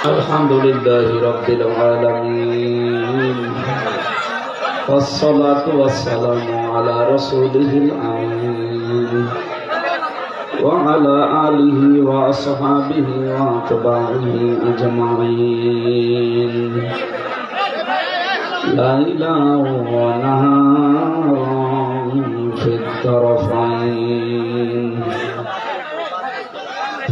الحمد لله رب العالمين والصلاة والسلام على رسوله الأمين وعلى آله وأصحابه وأتباعه أجمعين ليلا ونهارا في الطرفين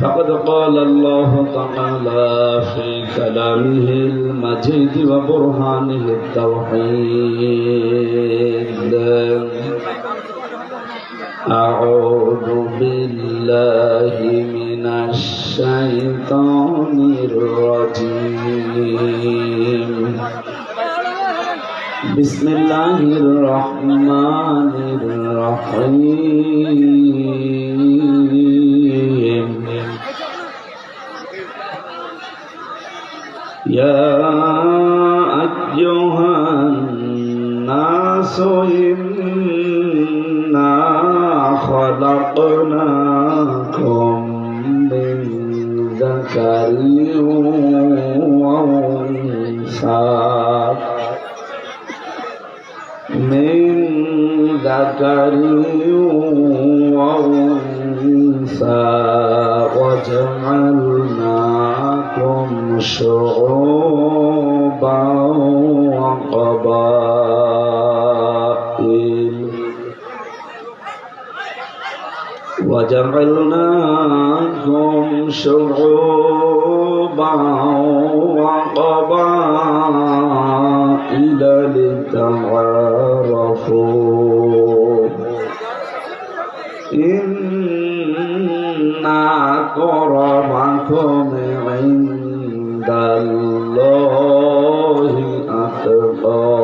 فقد قال الله تعالى في كلامه المجيد وبرهانه التوحيد أعوذ بالله من الشيطان الرجيم بسم الله الرحمن الرحيم يا أيها الناس إنا خلقناكم من ذكر وأنثى وجعلناكم شعوبا وقبائل لتعارفوا إن أكرمكم عند الله أتقاكم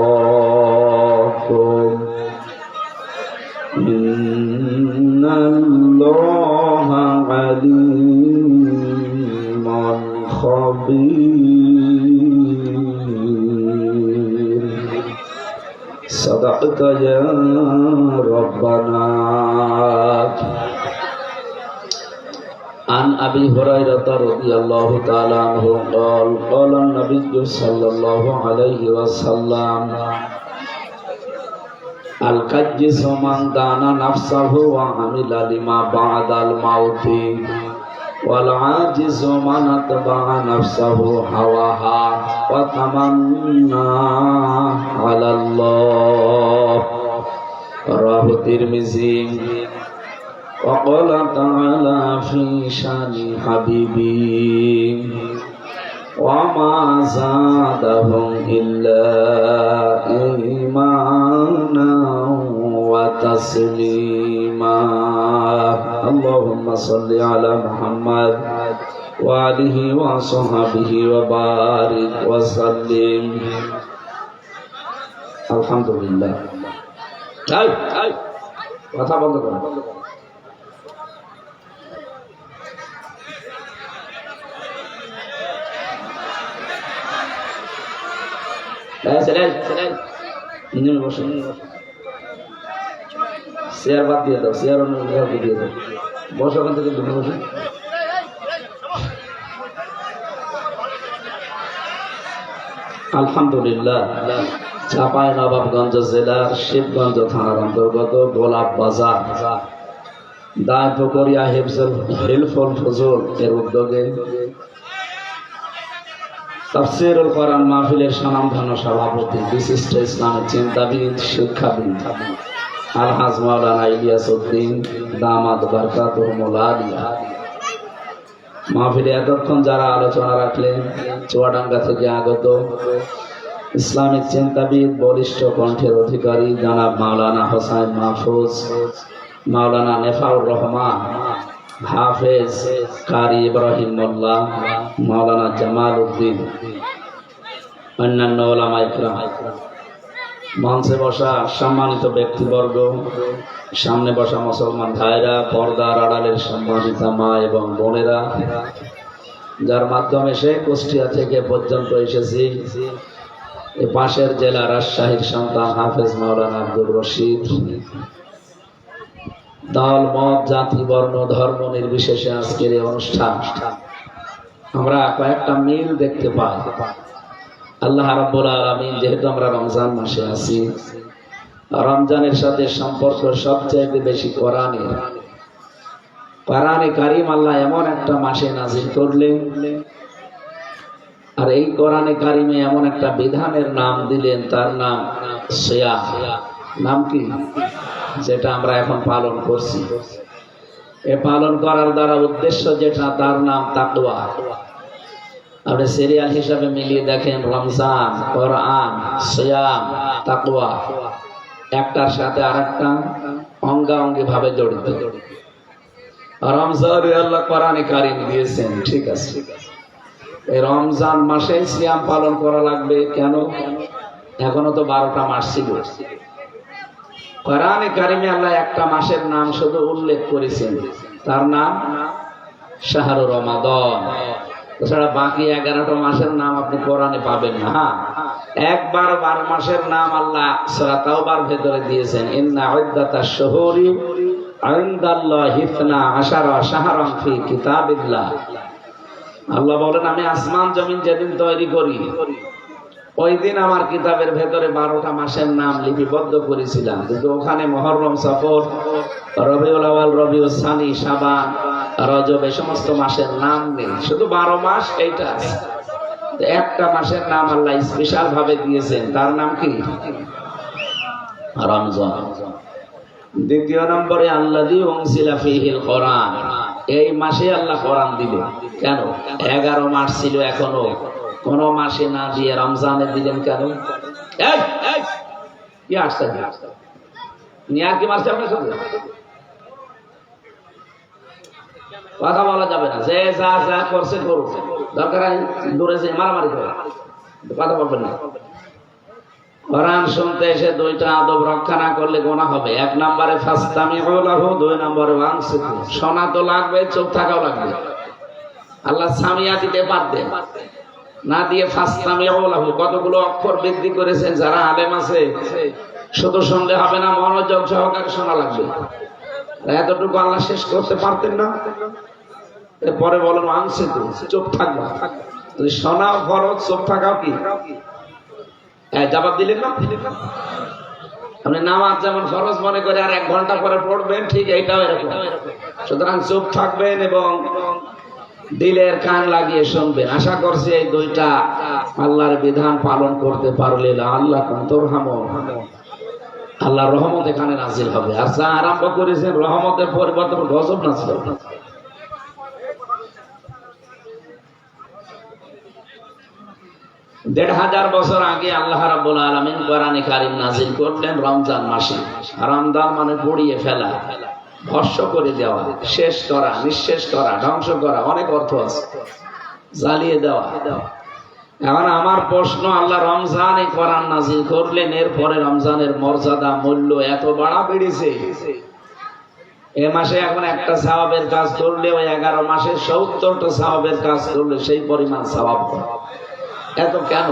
إن الله عليم خبير صدقت يا ربنا. عن أبي هريرة رضي الله تعالى عنه قال قال النبي صلى الله عليه وسلم الكيس من دان نفسه وعمل لما بعد الموت والعاجز من اتبع نفسه هواها وتمنى على الله. رواه الترمذي. وقال تعالى في شان حبيبي وما زادهم إلا إيمانا وتسليما. اللهم صل على محمد وآله وصحبه وبارك وسلم. الحمد لله. কথা বন্ধ করো। চেয়ার বাদ দিয়ে দাও, চেয়ার অন্য দিয়ে দাও, বসো ওখান থেকে তুমি বসো। আলহামদুলিল্লাহ, চাঁপাইনবাবগঞ্জ জেলার শিবগঞ্জ থানার অন্তর্গত গোলাপ বাজার দায়পুকুরিয়া হিলফুল ফুজুল এর উদ্যোগে তাফসীরুল কোরআন মাহফিলের স্বনামধন্য সভাপতি বিশিষ্ট ইসলামিক চিন্তাবিদ শিক্ষাবিদ আলহাজ মাওলানা ইলিয়াস উদ্দিন দামাত বারকাতুহুল আলিয়া মাহফিলে এতক্ষণ যারা আলোচনা রাখলেন, চুয়াডাঙ্গা থেকে আগত ইসলামিক চিন্তাবিদ বলিষ্ঠ কণ্ঠের অধিকারী জনাব মাওলানা হোসাইন মাহফুজ, মাওলানা নেফাউর রহমান, হাফেজ কারি ইব্রাহিম মোল্লা, মাওলানা জামাল উদ্দিন, অন্যান্য ওলামা ইকরাম, মঞ্চে বসা সম্মানিত ব্যক্তিবর্গ, সামনে বসা মুসলমান ভাইরা, পর্দার আড়ালের সম্মানিত মা এবং বোনেরা, যার মাধ্যমে সে কুষ্টিয়া থেকে পর্যন্ত এসেছি, এ পাশের জেলা রাজশাহীর সন্তান হাফেজ মাওলানা আব্দুর রশিদ, দল মত জাতি বর্ণ ধর্ম নির্বিশেষে আজকের এই অনুষ্ঠান আমরা কয়েকটা মিল দেখতে পাই। আল্লাহ রাব্বুল আলামিন যেহেতু আমরা রমজান মাসে আছি, রমজানের সাথে সম্পর্ক সবচেয়ে বেশি কোরআনে কারীম আল্লাহ এমন একটা মাসে নাযিল করলেন, আর এই কোরআনে কারীমে এমন একটা বিধানের নাম দিলেন, তার নাম সিয়াম। নাম কি? যেটা আমরা এখন পালন করছি। এ পালন করার দ্বারা উদ্দেশ্য যেটা, তার নাম তাকওয়া। আপনি সিরিয়াল হিসাবে মিলিয়ে দেখেন, রমজান, কোরআন, সিয়াম, তাকওয়া একটার সাথে আরেকটা অঙ্গাঙ্গি ভাবে জড়িত। রমজানে আল্লাহ কোরআনে কারীম দিয়েছেন, ঠিক আছে। এই রমজান মাসে সিয়াম পালন করা লাগবে কেন? এখনো তো 12টা মাস ছিল। কোরআনে কারীমে আল্লাহ একটা মাসের নাম শুধু উল্লেখ করেছেন, তার নাম শাহরুর রমাদান। তাছাড়া বাকি 11টা মাসের নাম আপনি কোরআনে পাবেন না। একবার 12 মাসের নাম আল্লাহ সূরা তাওবার ভেতরে দিয়েছেন, ইন্না উদ্দাতাশ শুহুরি ইনদাল্লাহি 12 শাহরান ফি কিতাবিল্লাহ। আল্লাহ বলেন, আমি আসমান জমিন যেদিন তৈরি করি, ওই দিন আমার কিতাবের ভেতরে 12টা মাসের নাম লিপিবদ্ধ করেছিলাম, কিন্তু ওখানে মুহররম, সফর, রবিউল আউয়াল, রবিউল সানি, শাবান, রজব এই সমস্ত মাসের নাম নেই, শুধু 12 মাস এইটা আছে। একটা মাসের নাম আল্লাহ স্পেশাল ভাবে দিয়েছেন, তার নাম কি? রমজান। দ্বিতীয় নম্বরে আল্লাযী উনজিলা ফীহিল কোরআন। এই মাসে আল্লাহ কোরআন দিলেন কেন? 11 মাস ছিল, এখনো কোন মাসে না দিয়ে রমজানে দিলেন কেন? কি আসছে নিয়ে কি মাসে আপনার সাথে কথা বলা যাবে না। যে যা যা করছে করুক, দরকার দূরে যে মারামারি করে কথা বলবেন না। কোরআন শুনতে এসে 2টা আদব রক্ষা না করলে গুনাহ হবে। 1 নম্বরে ফাসতামিউ লাহু, 2 নম্বরে ওয়ানসিতু। শোনা তো লাগবে, চুপ থাকাও লাগবে। আল্লাহ সামিয়া দিতে পারতেন, না দিয়ে ফাসতামিউ লাহু কতগুলো অক্ষর বৃদ্ধি করেছেন। যারা আলেম আছে শুধু শুনলে হবে না, মনোযোগ সহকারে শোনা লাগবে। এতটুকু আল্লাহ শেষ করতে পারতেন না? এরপরে বলেন ওয়ানসিতু, চুপ থাকবা। শোনাও ফরজ, চুপ থাকাও কি? জবাব দিলেন না? আপনি নামাজ যেমন ফরজ মনে করে আর 1 ঘন্টা পরে পড়বেন, ঠিক এইটাও এরকম। সুতরাং চুপ থাকবেন এবং দিলের কান লাগিয়ে শুনবেন। আশা করছি এই 2টা আল্লাহর বিধান পালন করতে পারলে আল্লাহ আল্লাহর রহমত এখানে নাজিল হবে। আর যা আরম্ভ করেছেন, রহমতের পরিবর্তন গজব নাজিল হবে। 1500 বছর আগে আল্লাহ রাব্বুল আলামিন কোরআনে কারীম নাজিল করলেন রমজান মাসে। রমজান মানে পুড়িয়ে ফেলা, ভস্ম করে দেওয়া, শেষ করা, নিঃশেষ করা, ধ্বংস করা, অনেক অর্থ আছে, জ্বালিয়ে দেওয়া। এখন আমার প্রশ্ন, আল্লাহ রমজানে কোরআন নাজিল করলেন, এরপরে রমজানের মর্যাদা, মূল্য এত বাড়া বেড়েছে। এ মাসে এখন একটা সওয়াবের কাজ করলে ওই 11 মাসে 70টা সওয়াবের কাজ করলে সেই পরিমাণ সওয়াব হয়। এত কেন?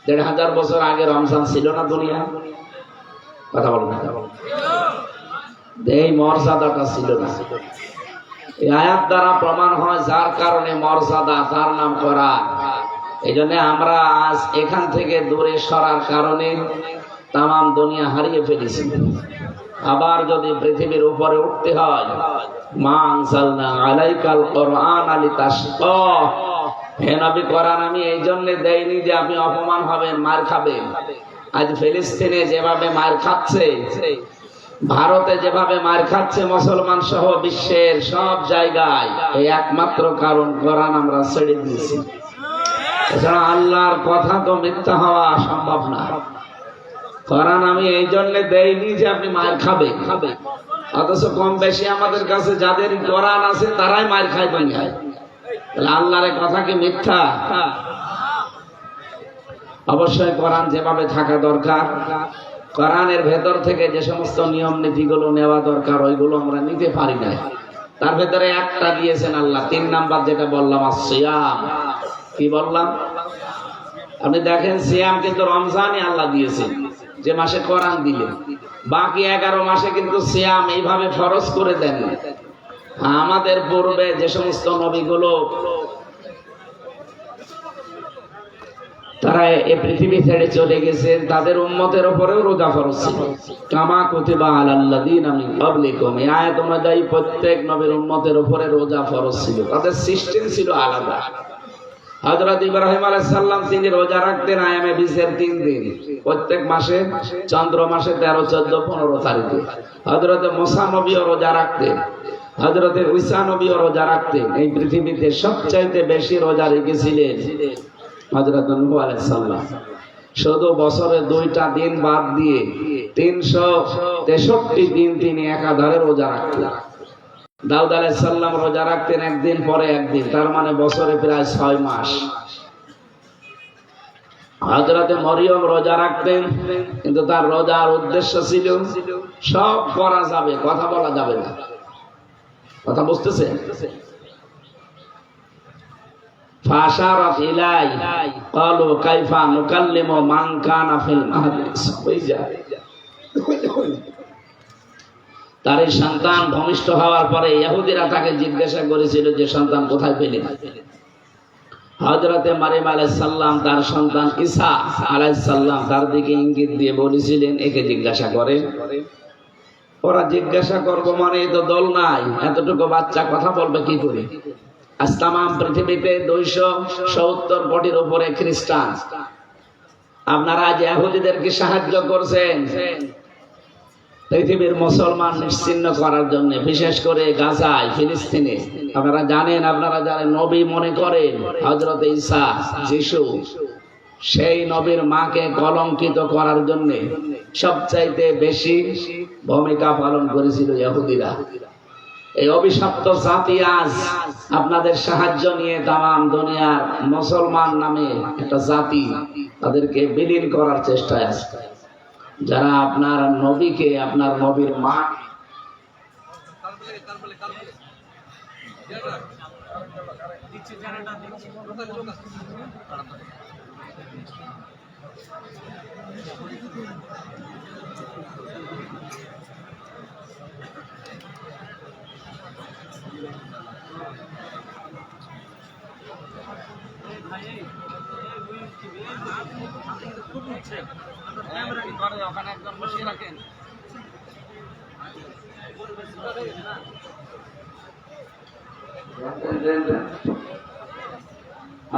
1500 বছর আগে রমজান ছিল না দুনিয়া? কথা বলুন। এই মর্যাদাটা ছিল না। এই আয়াত দ্বারা প্রমাণ হয়, যার কারণে মর্যাদা, তার নাম কোরআন। এই জন্য আমরা আজ এখান থেকে দূরে সরার কারণে তামাম দুনিয়া হারিয়ে ফেলেছি। আবার যদি পৃথিবীর উপরে উঠতে হয়, মা আনজালনা আলাইকাল কোরআন লিতাশকা। হে নবী, কোরআন আমি এই জন্য দেইনি যে আপনি অপমান হবেন, মার খাবেন। আজ ফিলিস্তিনে যেভাবে মার খাচ্ছে, ভারতে যেভাবে মার খাচ্ছে মুসলমান সহ বিশ্বের সব জায়গায়, এই একমাত্র কারণ কোরআন আমরা ছেড়ে দিয়েছি। এছাড়া আল্লাহর কথা তো মিথ্যা হওয়া সম্ভব না। কোরআন আমি এই জন্য দেইনি যে আপনি মার খাবেন, অথচ কম বেশি আমাদের কাছে যাদের কোরআন আছে তারাই মার খায় দুনিয়ায়। তাহলে আল্লাহর কথা কি মিথ্যা? অবশ্যই কোরআন যেভাবে থাকা দরকার, কোরআনের ভেতর থেকে যে সমস্ত নিয়ম নীতিগুলো নেওয়া দরকার, ওইগুলো আমরা নিতে পারি না। তার ভেতরে একটা দিয়েছেন আল্লাহ, 3 নাম্বার যেটা বললাম, সিয়াম। কি বললাম? আপনি দেখেন, সিয়াম কিন্তু রমজানে আল্লাহ দিয়েছেন, যে মাসে কোরআন দিলেন। বাকি 11 মাসে কিন্তু সিয়াম এইভাবে ফরজ করে দেন না। আমাদের পূর্বে যে সমস্ত নবীগুলো যারা এই পৃথিবী ছেড়ে চলে গেছে তাদের উম্মতের উপরেও রোজা ফরজ ছিল। কামা কুতিবা আলাল্লাযীনা মিন ক্বাবলিকুম, এই আয়াত অনুযায়ী প্রত্যেক নবীর উম্মতের উপরে রোজা ফরজ ছিল। তাদের সিস্টেম ছিল আলাদা। হযরত ইব্রাহিম আলাইহিস সালাম তিনি রোজা রাখতেন আয়ামে বিজের 3 দিন, প্রত্যেক মাসে চন্দ্র মাসে 13, 14, 15 তারিখে। হযরত মুসা নবীও রোজা রাখতেন, হযরত ঈসা নবীও রোজা রাখতেন। এই পৃথিবীতে সবচাইতে বেশি রোজা রেখেছিলেন হযরত নূহ আলাইহিস সালাম। শুধু বছরে 2টা দিন বাদ দিয়ে 363 দিন তিনি একাধারে রোজা রাখতেন। দাউদ আলাইহিস সালাম রোজা রাখতেন একদিন পরে একদিন, তার মানে বছরে প্রায় 6 মাস। হযরত মরিয়ম রোজা রাখতেন, কিন্তু তার রোজার উদ্দেশ্য ছিল সব করা যাবে, কথা বলা যাবে না। কথা বুঝতেছেন? ফাশারাত ইলাই ক্বালু কাইফা নুকাল্লিমু মান কানা ফিল মাহদি সাবিয়া। তার এই সন্তান ভূমিষ্ঠ হওয়ার পরে ইহুদিরা তাকে জিজ্ঞাসা করেছিল যে সন্তান কোথায় পেলেন। হযরতে মারিয়াম আলাইহিস সালাম তার সন্তান ঈসা আলাইহিস সালাম তার দিকে ইঙ্গিত দিয়ে বলেছিলেন একে জিজ্ঞাসা করে। ওরা জিজ্ঞাসা করবো মানে তো দল নাই, এতটুকু বাচ্চা কথা বলবে কি করে? আজ তাম পৃথিবীতে 270 কোটির উপরে খ্রিস্টান। আপনারা আজ ইহুদিদেরকে সাহায্য করছেন পৃথিবীর মুসলমান নিশ্চিহ্ন করার জন্য, বিশেষ করে গাজায়, ফিলিস্তিনে। আপনারা জানেন নবী মনে করেন হযরত ঈসা যিশু, সেই নবীর মাকে কলঙ্কিত করার জন্য সবচাইতে বেশি ভূমিকা পালন করেছিল ইহুদিরা। এই অভিশপ্ত জাতি আজ আপনাদের সাহায্য নিয়ে তাম দুনিয়ার মুসলমান নামে একটা জাতি, তাদেরকে বিলীন করার চেষ্টায় আছে। যারা আপনার নবীকে, আপনার নবীর মা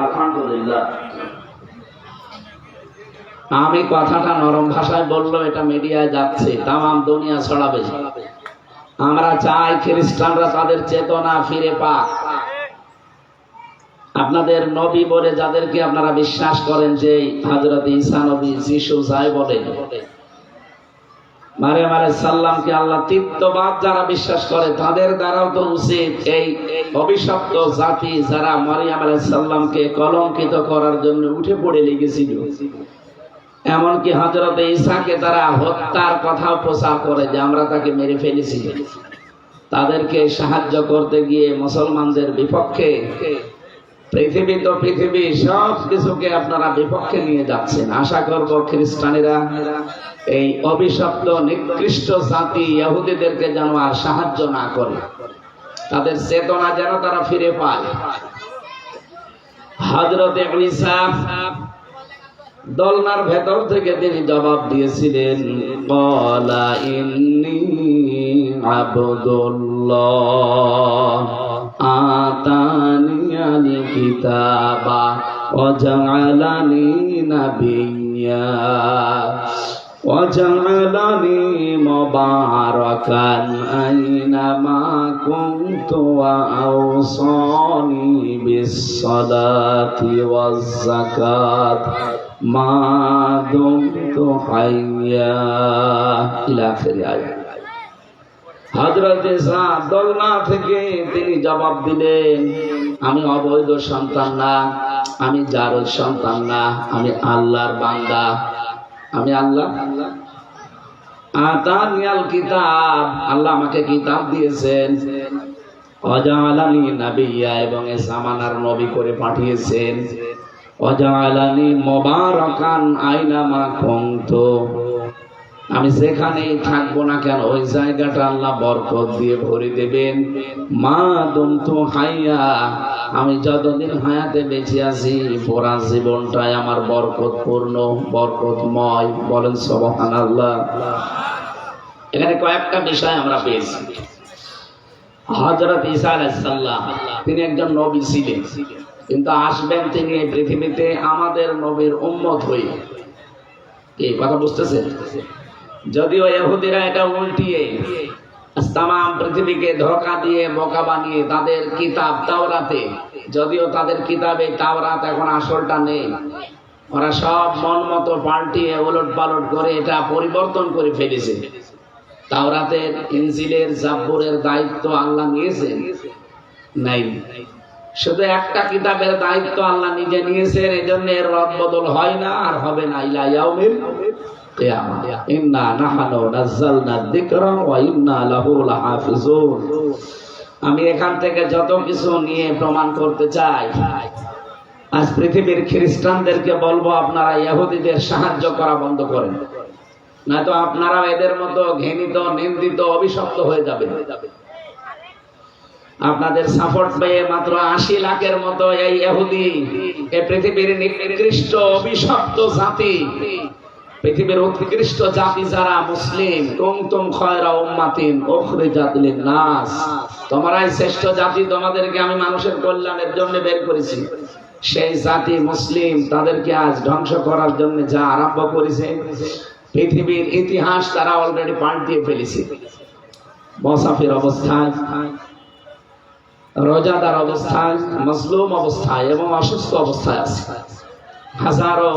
আলহামদুলিল্লাহ। আমি কথাটা নরম ভাষায় বললো, এটা মিডিয়ায় যাচ্ছে, তাম দুনিয়া ছড়াবে। আমরা চাই খ্রিস্টানরা তাদের চেতনা ফিরে পাক। আপনাদের নবী বলে যাদেরকে আপনারা বিশ্বাস করেন, যে হযরত ঈসা নবী, যিশু যাই বলেন, মারিয়াম আলাইহিস সালামকে আল্লাহ তৃতীয়বাদ যারা বিশ্বাস করে, তাদের দ্বারাও তো উচিত এই অভিশপ্ত জাতি যারা মারিয়াম আলাইহিস সালামকে কলঙ্কিত করার জন্য উঠে পড়ে লেগেছিল, এমনকি হযরত ঈসাকে তারা হত্যার কথাও প্রচার করে যে আমরা তাকে মেরে ফেলেছি। তাদেরকে সাহায্য করতে গিয়ে মুসলমানদের বিপক্ষে পৃথিবী সব কিছুকে আপনারা বিপক্ষে নিয়ে যাচ্ছেন। আশা করব খ্রিস্টানেরা এই অভিশপ্ত নিকৃষ্ট জাতি ইহুদিদেরকে যেন আর সাহায্য না করে, তাদের চেতনা যেন তারা ফিরে পায়। হযরত ঈসা দোলনার ভেতর থেকে তিনি জবাব দিয়েছিলেন, ক্বালা ইন্নী আবদুল্লাহ আতানিয়াল কিতাবা ওয়া জাআলানি নাবিয়্যা ওয়া জাআলানি মুবারাকান আইনামা কুনতু ওয়া আওসানি বিস-সালাতি ওয়াজ-যাকাত মা দুমতু হাইয়্যা ইলা আখির আয়াত। হযরত ঈসা দোলনা থেকে তিনি জবাব দিলেন, আমি অবৈধ সন্তান না, আমি জারজ সন্তান না, আমি আল্লাহর বান্দা, আমি আল্লাহ। আতানিয়াল কিতাব, আল্লাহ আমাকে কিতাব দিয়েছেন, ওয়া জাআলানি নাবিয়্যা, এবং এই জামানার নবী করে পাঠিয়েছেন, ওয়া জাআলানি মুবারাকান আইনামা কুনতু, আমি যেখানেই থাকবো না কেন ওই জায়গাটা আল্লাহ বরকত দিয়ে ভরে দেবেন। মা দুমতু হাইয়া, আমি যতদিন হায়াতে বেঁচে আছি পুরা জীবনটাই আমার বরকতপূর্ণ, বরকতময়। বলেন সুবহানাল্লাহ। এখানে কয়েকটা বিষয় আমরা পেয়েছি। হযরত ঈসা আলাইহিস সালাম তিনি একজন নবী ছিলেন, কিন্তু আসবেন তিনি এই পৃথিবীতে আমাদের নবীর উম্মত হয়ে। কি কথা বুঝতেছেন? যদিও ইহুদিরা এটা উল্টিয়ে তামাম পৃথিবীকে ধোঁকা দিয়ে বোকা বানিয়ে তাদের কিতাব তাওরাতে, যদিও তাদের কিতাবে তাওরাত এখন আসলটা নেই, ওরা সব মন মতো পাল্টিয়ে ওলট পালট করে এটা পরিবর্তন করে ফেলেছে। তাওরাতের, ইনজিলের, জাবুরের দায়িত্ব আল্লাহ নিয়েছেন নাই, শুধু একটা কিতাবের দায়িত্ব আল্লাহ নিজে নিয়েছেন। এজন্য এর রদবদল হয় না আর হবে না ইলা ইয়াউমিল কিয়ামাহ। ইন্না নাহনু নাযালনা যিকরা ওয়া ইন্না লাহু লাহাফিজুন। আমি এখান থেকে যত কিছু নিয়ে প্রমাণ করতে চাই, আজ পৃথিবীর খ্রিস্টানদেরকে বলবো আপনারা ইহুদিদের সাহায্য করা বন্ধ করেন, নয়তো আপনারা এদের মতো ঘৃণিত, নিন্দিত, অভিশপ্ত হয়ে যাবে। আপনাদের সাপোর্ট পেয়ে মাত্র 80 লাখের মতো এই ইহুদি, এই পৃথিবীর নিকৃষ্ট অভিশপ্ত জাতি, পৃথিবীর উৎকৃষ্ট জাতি যারা মুসলিম, কুনতুম খায়রা উম্মাতিন উখরিজাত লিন-নাস, তোমরাই শ্রেষ্ঠ জাতি, তোমাদেরকে আমি মানুষের কল্যাণের জন্য বের করেছি। সেই জাতি মুসলিম, তাদেরকে আজ ধ্বংস করার জন্য যা আরম্ভ করেছে, পৃথিবীর ইতিহাস তারা অলরেডি পাল্টিয়ে ফেলেছে। মুসাফির অবস্থায়, রোজাদার অবস্থায়, মজলুম অবস্থায় এবং অসুস্থ অবস্থায় আছে। হাজারো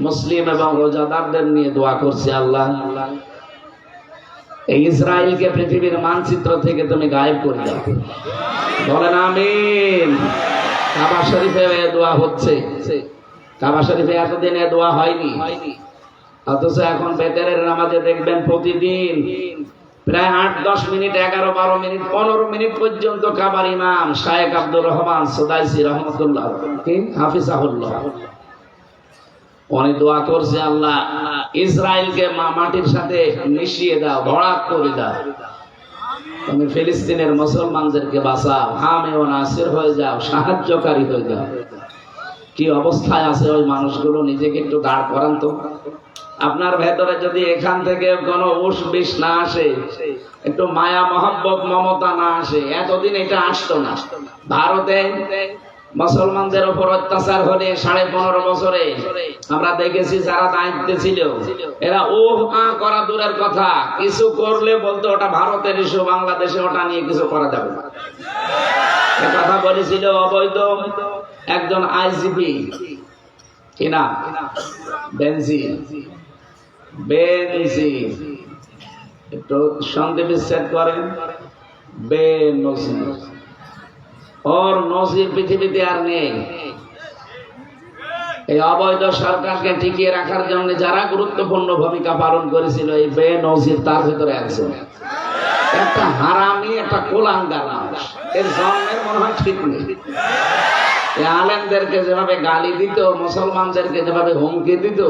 মুসলিম এবং রোজাদারদের নিয়ে দোয়া করছে, আল্লাহ এই ইসরায়েলকে পৃথিবীর মানচিত্র থেকে তুমি গায়েব করে দাও। বলেন আমিন। কাবা শরীফে দোয়া হচ্ছে, কাবা শরীফে এতদিনে দোয়া হয়নি, অথচ এখন বেতেরের নামাজে দেখবেন প্রতিদিন প্রায় 8-10 মিনিট, 11-12 মিনিট, 15 মিনিট পর্যন্ত কাবার ইমাম শায়েখ আব্দুর রহমান সুদাইসি রহমাতুল্লাহ হাফিজাহুল্লাহ অনেক দোয়া করছে, আল্লাহ ইসরায়েলকে মাটির সাথে মিশিয়ে দাও, ভরাট করে দাও, তুমি ফিলিস্তিনের মুসলমানদেরকে বাঁচাও, হামে ও নাসির হয়ে যাও, সাহায্যকারী হয়ে যাও। কি অবস্থায় আছে ওই মানুষগুলো, নিজেকে একটু দাঁড় করান তো। আপনার ভেতরে যদি এখান থেকে কোনো উস বিষ না আসে, একটু মায়া মহব্বত মমতা না আসে, এতদিন এটা আসতো না। ভারতে মুসলমানদের উপর অত্যাচার হলে 15.5 বছরে আমরা দেখেছি যারা দায়িত্বে ছিল, এরা করা দূরের কথা, কিছু করলে বলতো ওটা ভারতের ইস্যু, বাংলাদেশে ওটা নিয়ে কিছু করা যাবে না। এ কথা বলেছিল অবৈধ একজন আইজিপি, কিনা বেনজির, একটু সন্ধি বিচ্ছেদ করেন, বেনজির, ওর নজির পৃথিবীতে আর নেই। এই অবৈধ সরকারকে টিকিয়ে রাখার জন্য যারা গুরুত্বপূর্ণ ভূমিকা পালন করেছিল, এই বেনজির তার ভিতরে একজন। একটা হারামি, একটা কুলাঙ্গার মানুষ, এর জন্মের মনে হয় ঠিক নেই। আলেমদেরকে যেভাবে গালি দিত, মুসলমানদেরকে যেভাবে হুমকি দিত,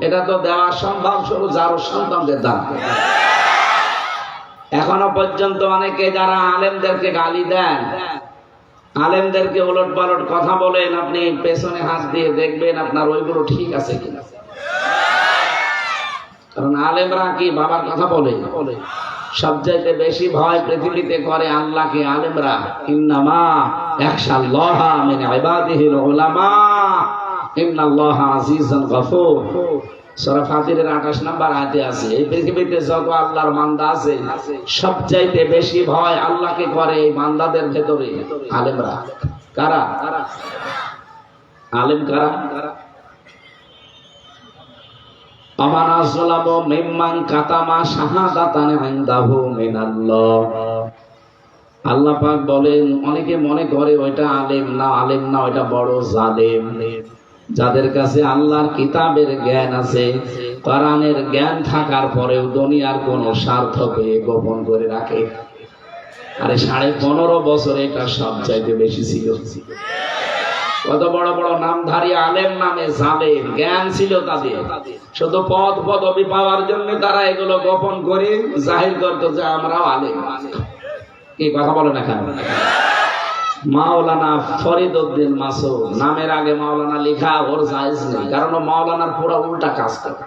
এটা তো দেওয়া সম্ভব শুধু যার সন্তানদের দ্বারা। এখনো পর্যন্ত অনেকে যারা আলেমদেরকে গালি দেন, আলেমদেরকে ওলট পালট কথা বলেন, আপনি পেছনে হাত দিয়ে দেখবেন আপনার ওইগুলো ঠিক আছে কিনা। কারণ আলেমরা কি বাবার কথা বলে? সবচাইতে বেশি ভয় পৃথিবীতে করে আল্লাহকে আলেমরা। ইন্নামা ইয়াখশাল্লাহা মিন ইবাদিহিল উলামা ইন্নাল্লাহা আজিজুন গফুর। সূরা ফাতিরের 28 নম্বর আয়াতে আছে, এই পৃথিবীতে যত আল্লাহর বান্দা আছে, সবচাইতে বেশি ভয় আল্লাহকে করে এই বান্দাদের ভেতরে আলেমরা। কারা আলেম? কারা? আমান আসলামু মিম্মান কাতামা শাহাদাতান ইনদাহু মিনাল্লাহ। আল্লাহ পাক বলেন, অনেকে মনে করে ওইটা আলেম না, আলেম না, ওইটা বড় জালেম। যাদের কাছে আল্লাহর কিতাবের জ্ঞান আছে, কোরআনের জ্ঞান থাকার পরেও দুনিয়ার কোন স্বার্থ পেয়ে গোপন করে রাখে। আরে 15.5 বছরে এটা সবচাইতে বেশি ছিল। কত বড় বড় নামধারী আলেম নামে জালেম, জ্ঞান ছিল তাদের, শুধু পদ পদবি পাওয়ার জন্য তারা এগুলো গোপন করে জাহির করতো যে আমরাও আলেম। কি কথা বলে না কেন? মাওলানা ফরিদ উদ্দিন মাসুদ নামের আগে মাওলানা লেখা ওর জায়েজ নেই, কারণ ও মাওলানার পুরো উল্টা কাজ করে।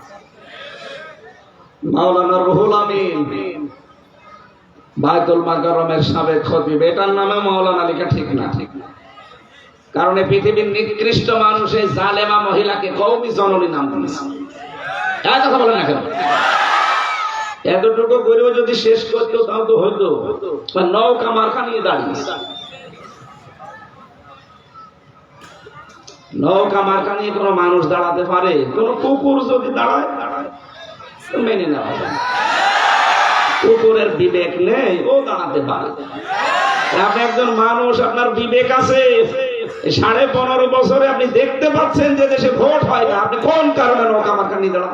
মাওলানা রুহুল আমিন বায়তুল মাকাররমের সাবেক খতিব, এটার নামে মাওলানা লেখা ঠিক না, কারণ এই পৃথিবীর নিকৃষ্ট মানুষ এই জালেমা মহিলাকে কওমি জননী নাম দিয়েছে। কথা বলেন না কেন? এতটুকু করেও যদি শেষ করতো তাও তো হইতো। নৌকা মার্কা নিয়ে দাঁড়িয়েছে, নৌকা মার্কা নিয়ে কোনো মানুষ দাঁড়াতে পারে? কোন কুকুর যদি দাঁড়ায় মেনে নেওয়া যায়। কুকুরের বিবেক নেই, ও দাঁড়াতে পারে। আপনি একজন মানুষ, আপনার বিবেক আছে। 15.5 বছরে আপনি দেখতে পাচ্ছেন যে দেশে ভোট হয় না, আপনি কোন কারণে নৌকা মার্কা নিয়ে দাঁড়ান?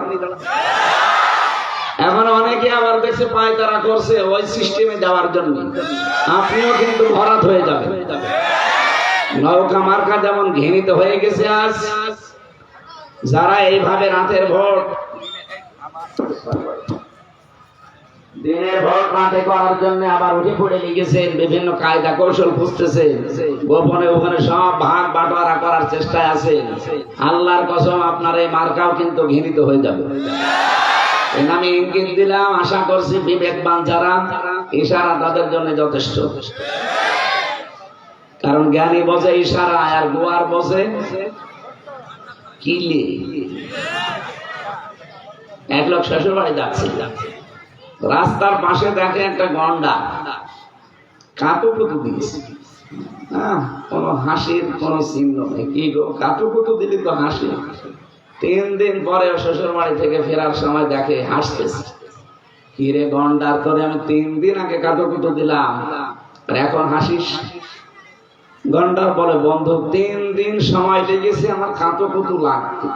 এখন অনেকে আবার দেখছে পায়তারা করছে ওই সিস্টেমে যাওয়ার জন্য। আপনিও কিন্তু ভরাট হয়ে যাবেন। নৌকা মার্কা যেমন ঘৃণিত হয়ে গেছে আজ, যারা এইভাবে রাতের ভোট, দিনের ভোট রাতে করার জন্য আবার উঠে পড়ে লিখেছেন, বিভিন্ন কায়দা কৌশল খুঁজতেছে, গোপনে ওখানে সব ভাগ বাটোয়ারা করার চেষ্টায় আছে। আল্লাহর কসম আপনার এই মার্কাও কিন্তু ঘৃণিত হয়ে যাবে। আমি ইঙ্গিত দিলাম, আশা করছি বিবেকবান যারা, ইশারা তাদের জন্য যথেষ্ট। কারণ জ্ঞানী বোঝে ইশারা, আর গোয়ার বোঝে কিলে। এক লোক শ্বশুর বাড়ি যাচ্ছে, রাস্তার পাশে দেখে একটা গন্ডা কাতুকুতু দিয়েছে। কোন হাসির কোন চিহ্ন নেই। কি গো, কাতুকুতু দিলি তো হাসি। 3 দিন পরে শ্বশুর বাড়ি থেকে ফেরার সময় দেখে হাসতেছে। কি রে গন্ডার, তোরে আমি 3 দিন আগে কাতুকুতু দিলাম, আর এখন হাসিস? গন্ডার বলে, বন্ধু 3 দিন সময় লেগেছে আমার কাতুকুতু লাগতো,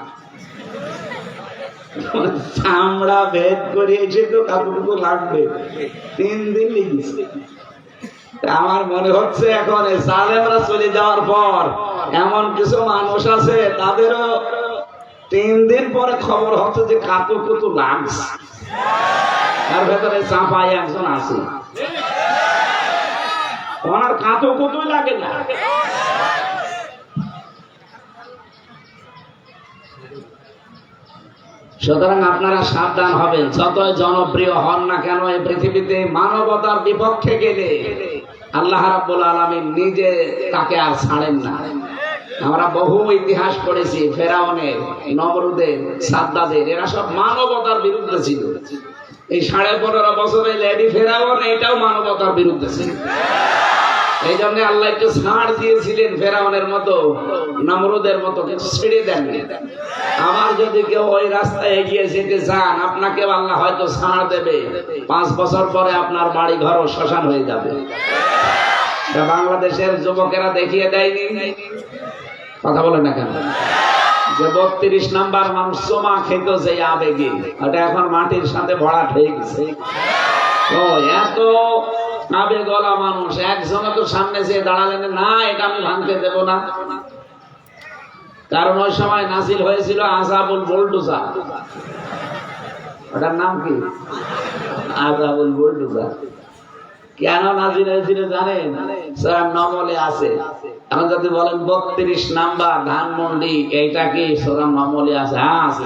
চামড়া ভেদ করিয়েছে তো কাতুকুতু লাগবে, 3 দিন লেগেছে। আমার মনে হচ্ছে এখন জালেমরা চলে যাওয়ার পর এমন কিছু মানুষ আছে, তাদেরও 3 দিন পরে খবর হচ্ছে যে কাতুকুতু লাগছে। তার ভেতরে চাপাই একজন আছে, ওনার কাতুকুতুই লাগে না। সুতরাং আপনারা সাবধান হবেন। যতই জনপ্রিয় হন না কেন, এই পৃথিবীতে মানবতার বিপক্ষে গেলে আল্লাহ রাব্বুল আলামিন নিজে তাকে আর ছাড়েন না। আমরা বহু ইতিহাস পড়েছি, ফেরাউনের, নমরুদের, সাদ্দাদের, এরা সব মানবতার বিরুদ্ধে ছিল। এই 15.5 বছরে লেডি ফেরাউন, এটাও মানবতার বিরুদ্ধে ছিল। এই জন্য আল্লাহ একটু ছাড় দিয়েছিলেন, ফেরাউনের মতো, নমরুদের মতো কিছু ছেড়ে দেন। আবার যদি কেউ ওই রাস্তায় এগিয়ে যেতে চান, আপনাকে আল্লাহ হয়তো ছাড় দেবে। 5 বছর পরে আপনার বাড়ি ঘর শ্মশান হয়ে যাবে। বাংলাদেশের যুবকেরা দেখিয়ে দেয়নি? কথা বলেন না কেন? যে 32 নাম্বার মানুষ চোমা খেত যে আবেগে, ওটা এখন মাটির সাথে ভরাট হয়ে গেছে। ও এত আবেগলা মানুষ, একজন তো সামনে যেয়ে দাঁড়ালেন না, এটা আমি ভাঙতে দেব না। কারণ ওই সময় নাজিল হয়েছিল আযাবুল বুলডোজার। ওটার নাম কি? আযাবুল বুলডোজার। কেন নাজিল হয়েছিল জানেন? সূরা নমলে আছে। এখন যদি বলেন 32 নাম্বার ধানমন্ডি, এইটা কি সূরা নমলে আছে? হ্যাঁ আছে।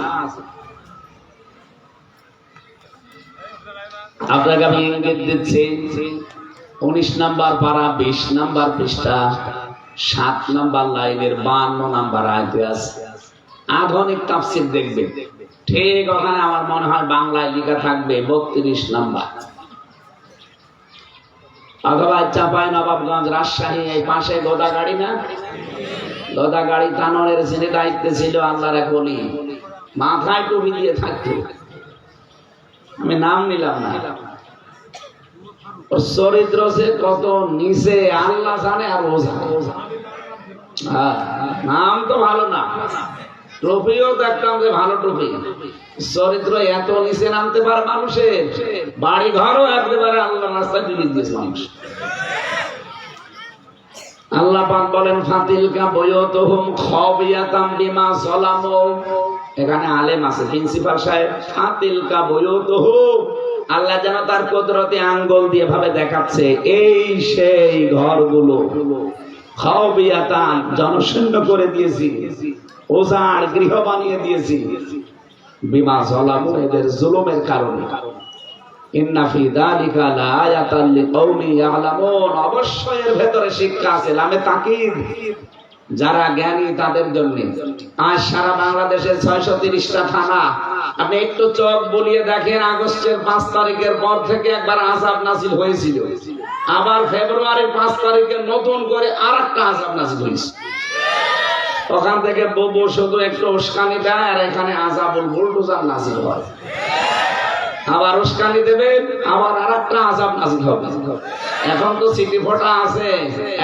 আপনাকে আমি ইঙ্গিত দিচ্ছি, 19 নাম্বার পারা, 20 নাম্বার পৃষ্ঠা, 7 নাম্বার লাইনের 52 নাম্বার আয়াতে আছে। আধুনিক তাফসীর দেখবেন, ঠিক ওখানে আমার মনে হয় বাংলায় লেখা থাকবে 32 নাম্বার। অথবা চাপাই নবাবগঞ্জ, রাজশাহী, এই পাশে গোদাগাড়ি না, গোদাগাড়ি থানার যিনি দায়িত্বে ছিল আল্লাহর এক ওলি, মাথায় টুপি দিয়ে থাকতো, আমি নাম নিলাম না। ওর চরিত্র যে কত নিচে আল্লাহ জানে আর ও জানে। নাম তো ভালো না, ট্রফিও দেখতাম যে ভালো ট্রফি। চরিত্র এত নিচে নামতে পারে মানুষের, বাড়ি ঘরও একেবারে আল্লাহ রাস্তায় তুলে দিয়েছে মানুষ। আল্লাহ পাক বলেন ফাতিলকা বুয়ুতুহুম খাবিয়াতাম বিমা যালামু। এখানে আলেম আছে, প্রিন্সিপাল সাহেব। ফাতিলকা বুয়ুতুহুম, আল্লাহ যেন তার কুদরতি আঙ্গুল দিয়ে ভাবে দেখাচ্ছে, এই সেই ঘরগুলো। খাওবিয়াতান জনশূন্য করে দিয়েছি, ওজার গৃহ বানিয়ে দিয়েছি, বিমা যালামু এদের জুলুমের কারণে। ইন্না ফি যালিকা লাআয়াতান লিকাউমি ইয়ালামুন, অবশ্যই এর ভেতরে শিক্ষা আছে, লামে তাকিদ, যারা জ্ঞানী তাদের জন্য। আজ সারা বাংলাদেশে 630টা থানা, আপনি একটু চোখ বুলিয়ে দেখেন, আগস্টের 5 তারিখের পর থেকে একবার আযাব নাযিল হয়েছিল, আবার ফেব্রুয়ারির 5 তারিখে নতুন করে আরেকটা আযাব নাযিল হয়েছে। ওখান থেকে ববু শুধু একটু উস্কানি দেয় আর এখানে আযাবুল বুলডোজার নাযিল হয়, আবার উস্কানি দেবেন, আবার আরেকটা আযাব নাযিল হবে। এখন তো সিটি ফোটা আছে,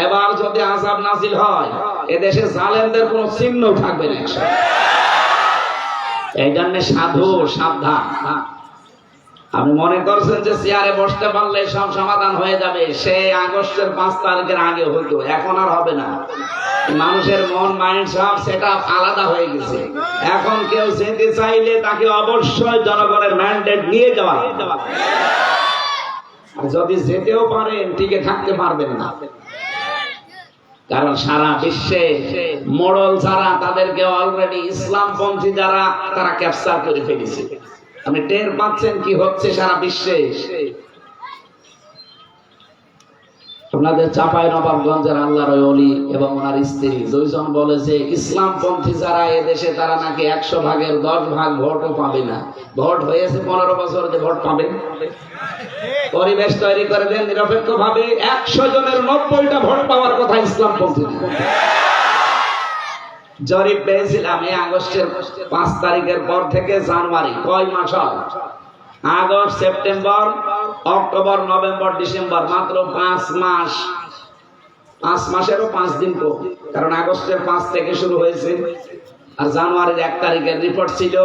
এবার যদি আযাব নাযিল হয় এদেশে জালেমদের কোনো চিহ্ন থাকবে না। এই জন্য সাধু সাবধান। আপনি মনে করছেন যে চেয়ারে বসতে পারলে সব সমাধান হয়ে যাবে, সে আগস্টের 5 তারিখের আগে হতো, এখন আর হবে না। মানুষের মন মাইন্ড সব সেটা আলাদা হয়ে গেছে। এখন কেউ যেতে চাইলে তাকে অবশ্যই জনগণের ম্যান্ডেট নিয়ে যাওয়া, যদি যেতেও পারেন টিকে থাকতে পারবেন না, কারণ সারা বিশ্বে মোড়ল যারা তাদেরকে অলরেডি ইসলামপন্থী যারা তারা ক্যাপচার করে ফেলেছে। আপনি টের পাচ্ছেন কি হচ্ছে সারা বিশ্বে। আপনাদের চাঁপাইনবাবগঞ্জের আল্লাহর ওলি এবং ওনার স্ত্রী দুইজন বলে যে ইসলামপন্থী যারা এদেশে তারা নাকি 100 ভাগের 10 ভাগ ভোটও পাবে না। ভোট হয়েছে 15 বছর, যে ভোট পাবে। পরিবেশ তৈরি করে দেন নিরপেক্ষ ভাবে, 100 জনের 90টা ভোট পাওয়ার কথা ইসলামপন্থী। জরিপ পেয়েছিলাম এই আগস্টের 5 তারিখের পর থেকে জানুয়ারি, কয় মাস হয়? August, September, October, November, December, মাত্র 5 মাস। 5 মাসেরও 5 দিন কম, কারণ আগস্টের 5 থেকে শুরু হয়েছে আর জানুয়ারির 1 তারিখের রিপোর্ট ছিল।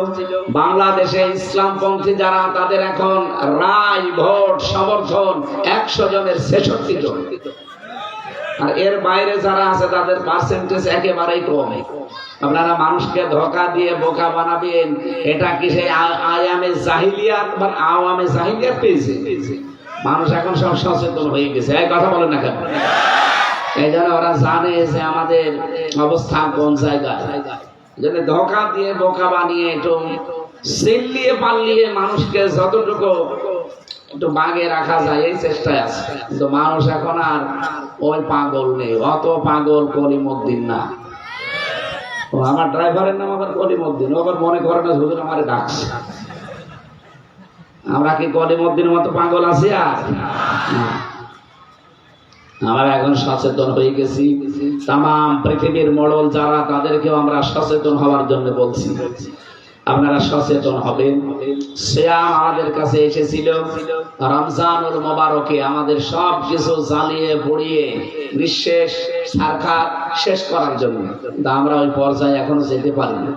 বাংলাদেশে ইসলামপন্থী যারা তাদের এখন রায়, ভোট, সমর্থন 100 জনের 66 জন, আর এর বাইরে যারা আছে তাদের পার্সেন্টেজ একেবারেই কম। আপনারা মানুষকে ধোঁকা দিয়ে বোকা বানাবেন, এটা কি সেই আয়ামে জাহিলিয়াত বা আওয়ামে জাহিলিয়াত পেয়েছে? মানুষ এখন সব সচেতন হয়ে গেছে, এই কথা বলেন না কেন? এই জন্য ওরা জানে যে আমাদের অবস্থান কোন জায়গায়। যদি ধোঁকা দিয়ে বোকা বানিয়ে একটু চিল্লিয়ে পাল্লিয়ে মানুষকে যতটুকু একটু বাগে রাখা যায় এই চেষ্টায় আছে, কিন্তু মানুষ এখন আর ওই পাগল নেই। অত পাগল কলিমউদ্দিন না। আমার ড্রাইভারের নাম আবার কলিমউদ্দিন, ও আবার মনে করে না হুজুর আমারে ডাকছে। আমরা কি কলিমউদ্দিনের মতো পাগল আছি? আর আমরা এখন সচেতন হয়ে গেছি। তাম পৃথিবীর মোড়ল যারা তাদেরকেও আমরা সচেতন হওয়ার জন্য বলছি, আপনারা সচেতন হবেন। সিয়াম আমাদের কাছে এসেছিল রমজানুল মোবারকে আমাদের সব কিছু জ্বালিয়ে পুড়িয়ে নিঃশেষ ছারখার শেষ করার জন্য, কিন্তু আমরা ওই পর্যায়ে এখনো যেতে পারিনি।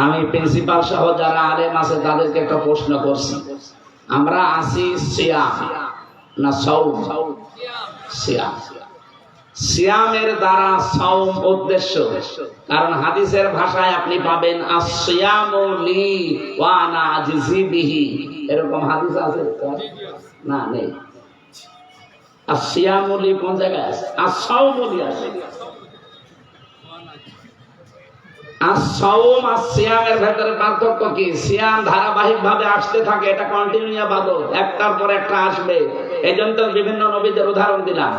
আমি প্রিন্সিপাল সহ যারা আলেম আছে তাদেরকে একটা প্রশ্ন করছি, আমরা আছি সিয়াম না সাওম? সিয়াম। সিয়ামের দ্বারা সাওম উদ্দেশ্য, কারণ হাদিসের ভাষায় আপনি পাবেন আসিয়ামু লি ওয়া আনা আজজি বিহি, এরকম হাদিস আছে না? নেই। আসিয়ামু লি কোন জায়গায় আছে? আসাওমু লি আছে। আসসাওম আর সিয়ামের ভেতরে পার্থক্য কি? সিয়াম ধারাবাহিক ভাবে আসতে থাকে, এটা কন্টিনিউ ইবাদত, একটার পর একটা আসবে। এইজন্য তো বিভিন্ন নবীদের উদাহরণ দিলাম,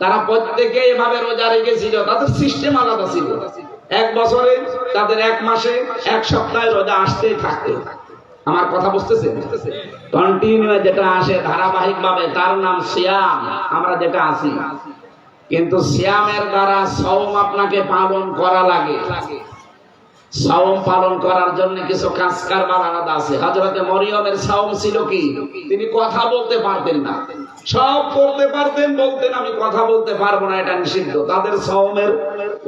তারা প্রত্যেকে এভাবে রোজা রেখেছিল, তাদের সিস্টেম আলাদা ছিল। 1 বছরে তাদের 1 মাসে 1 সপ্তাহে রোজা আসতেই থাকতো। আমার কথা বুঝতেছেন? কন্টিনিউ যেটা আসে ধারাবাহিক ভাবে তার নাম সিয়াম, আমরা যেটা আছি। কিন্তু সিয়ামের দ্বারা সাওম আপনাকে পালন করা লাগে। সাওম পালন করার জন্য কিছু কাজ কারবার আলাদা আছে। হযরতে মরিয়মের সাওম ছিল কি? তিনি কথা বলতে পারতেন না, সব করতে পারতেন, বলতেন আমি কথা বলতে পারবো না, এটা নিষিদ্ধ। তাদের সাওমের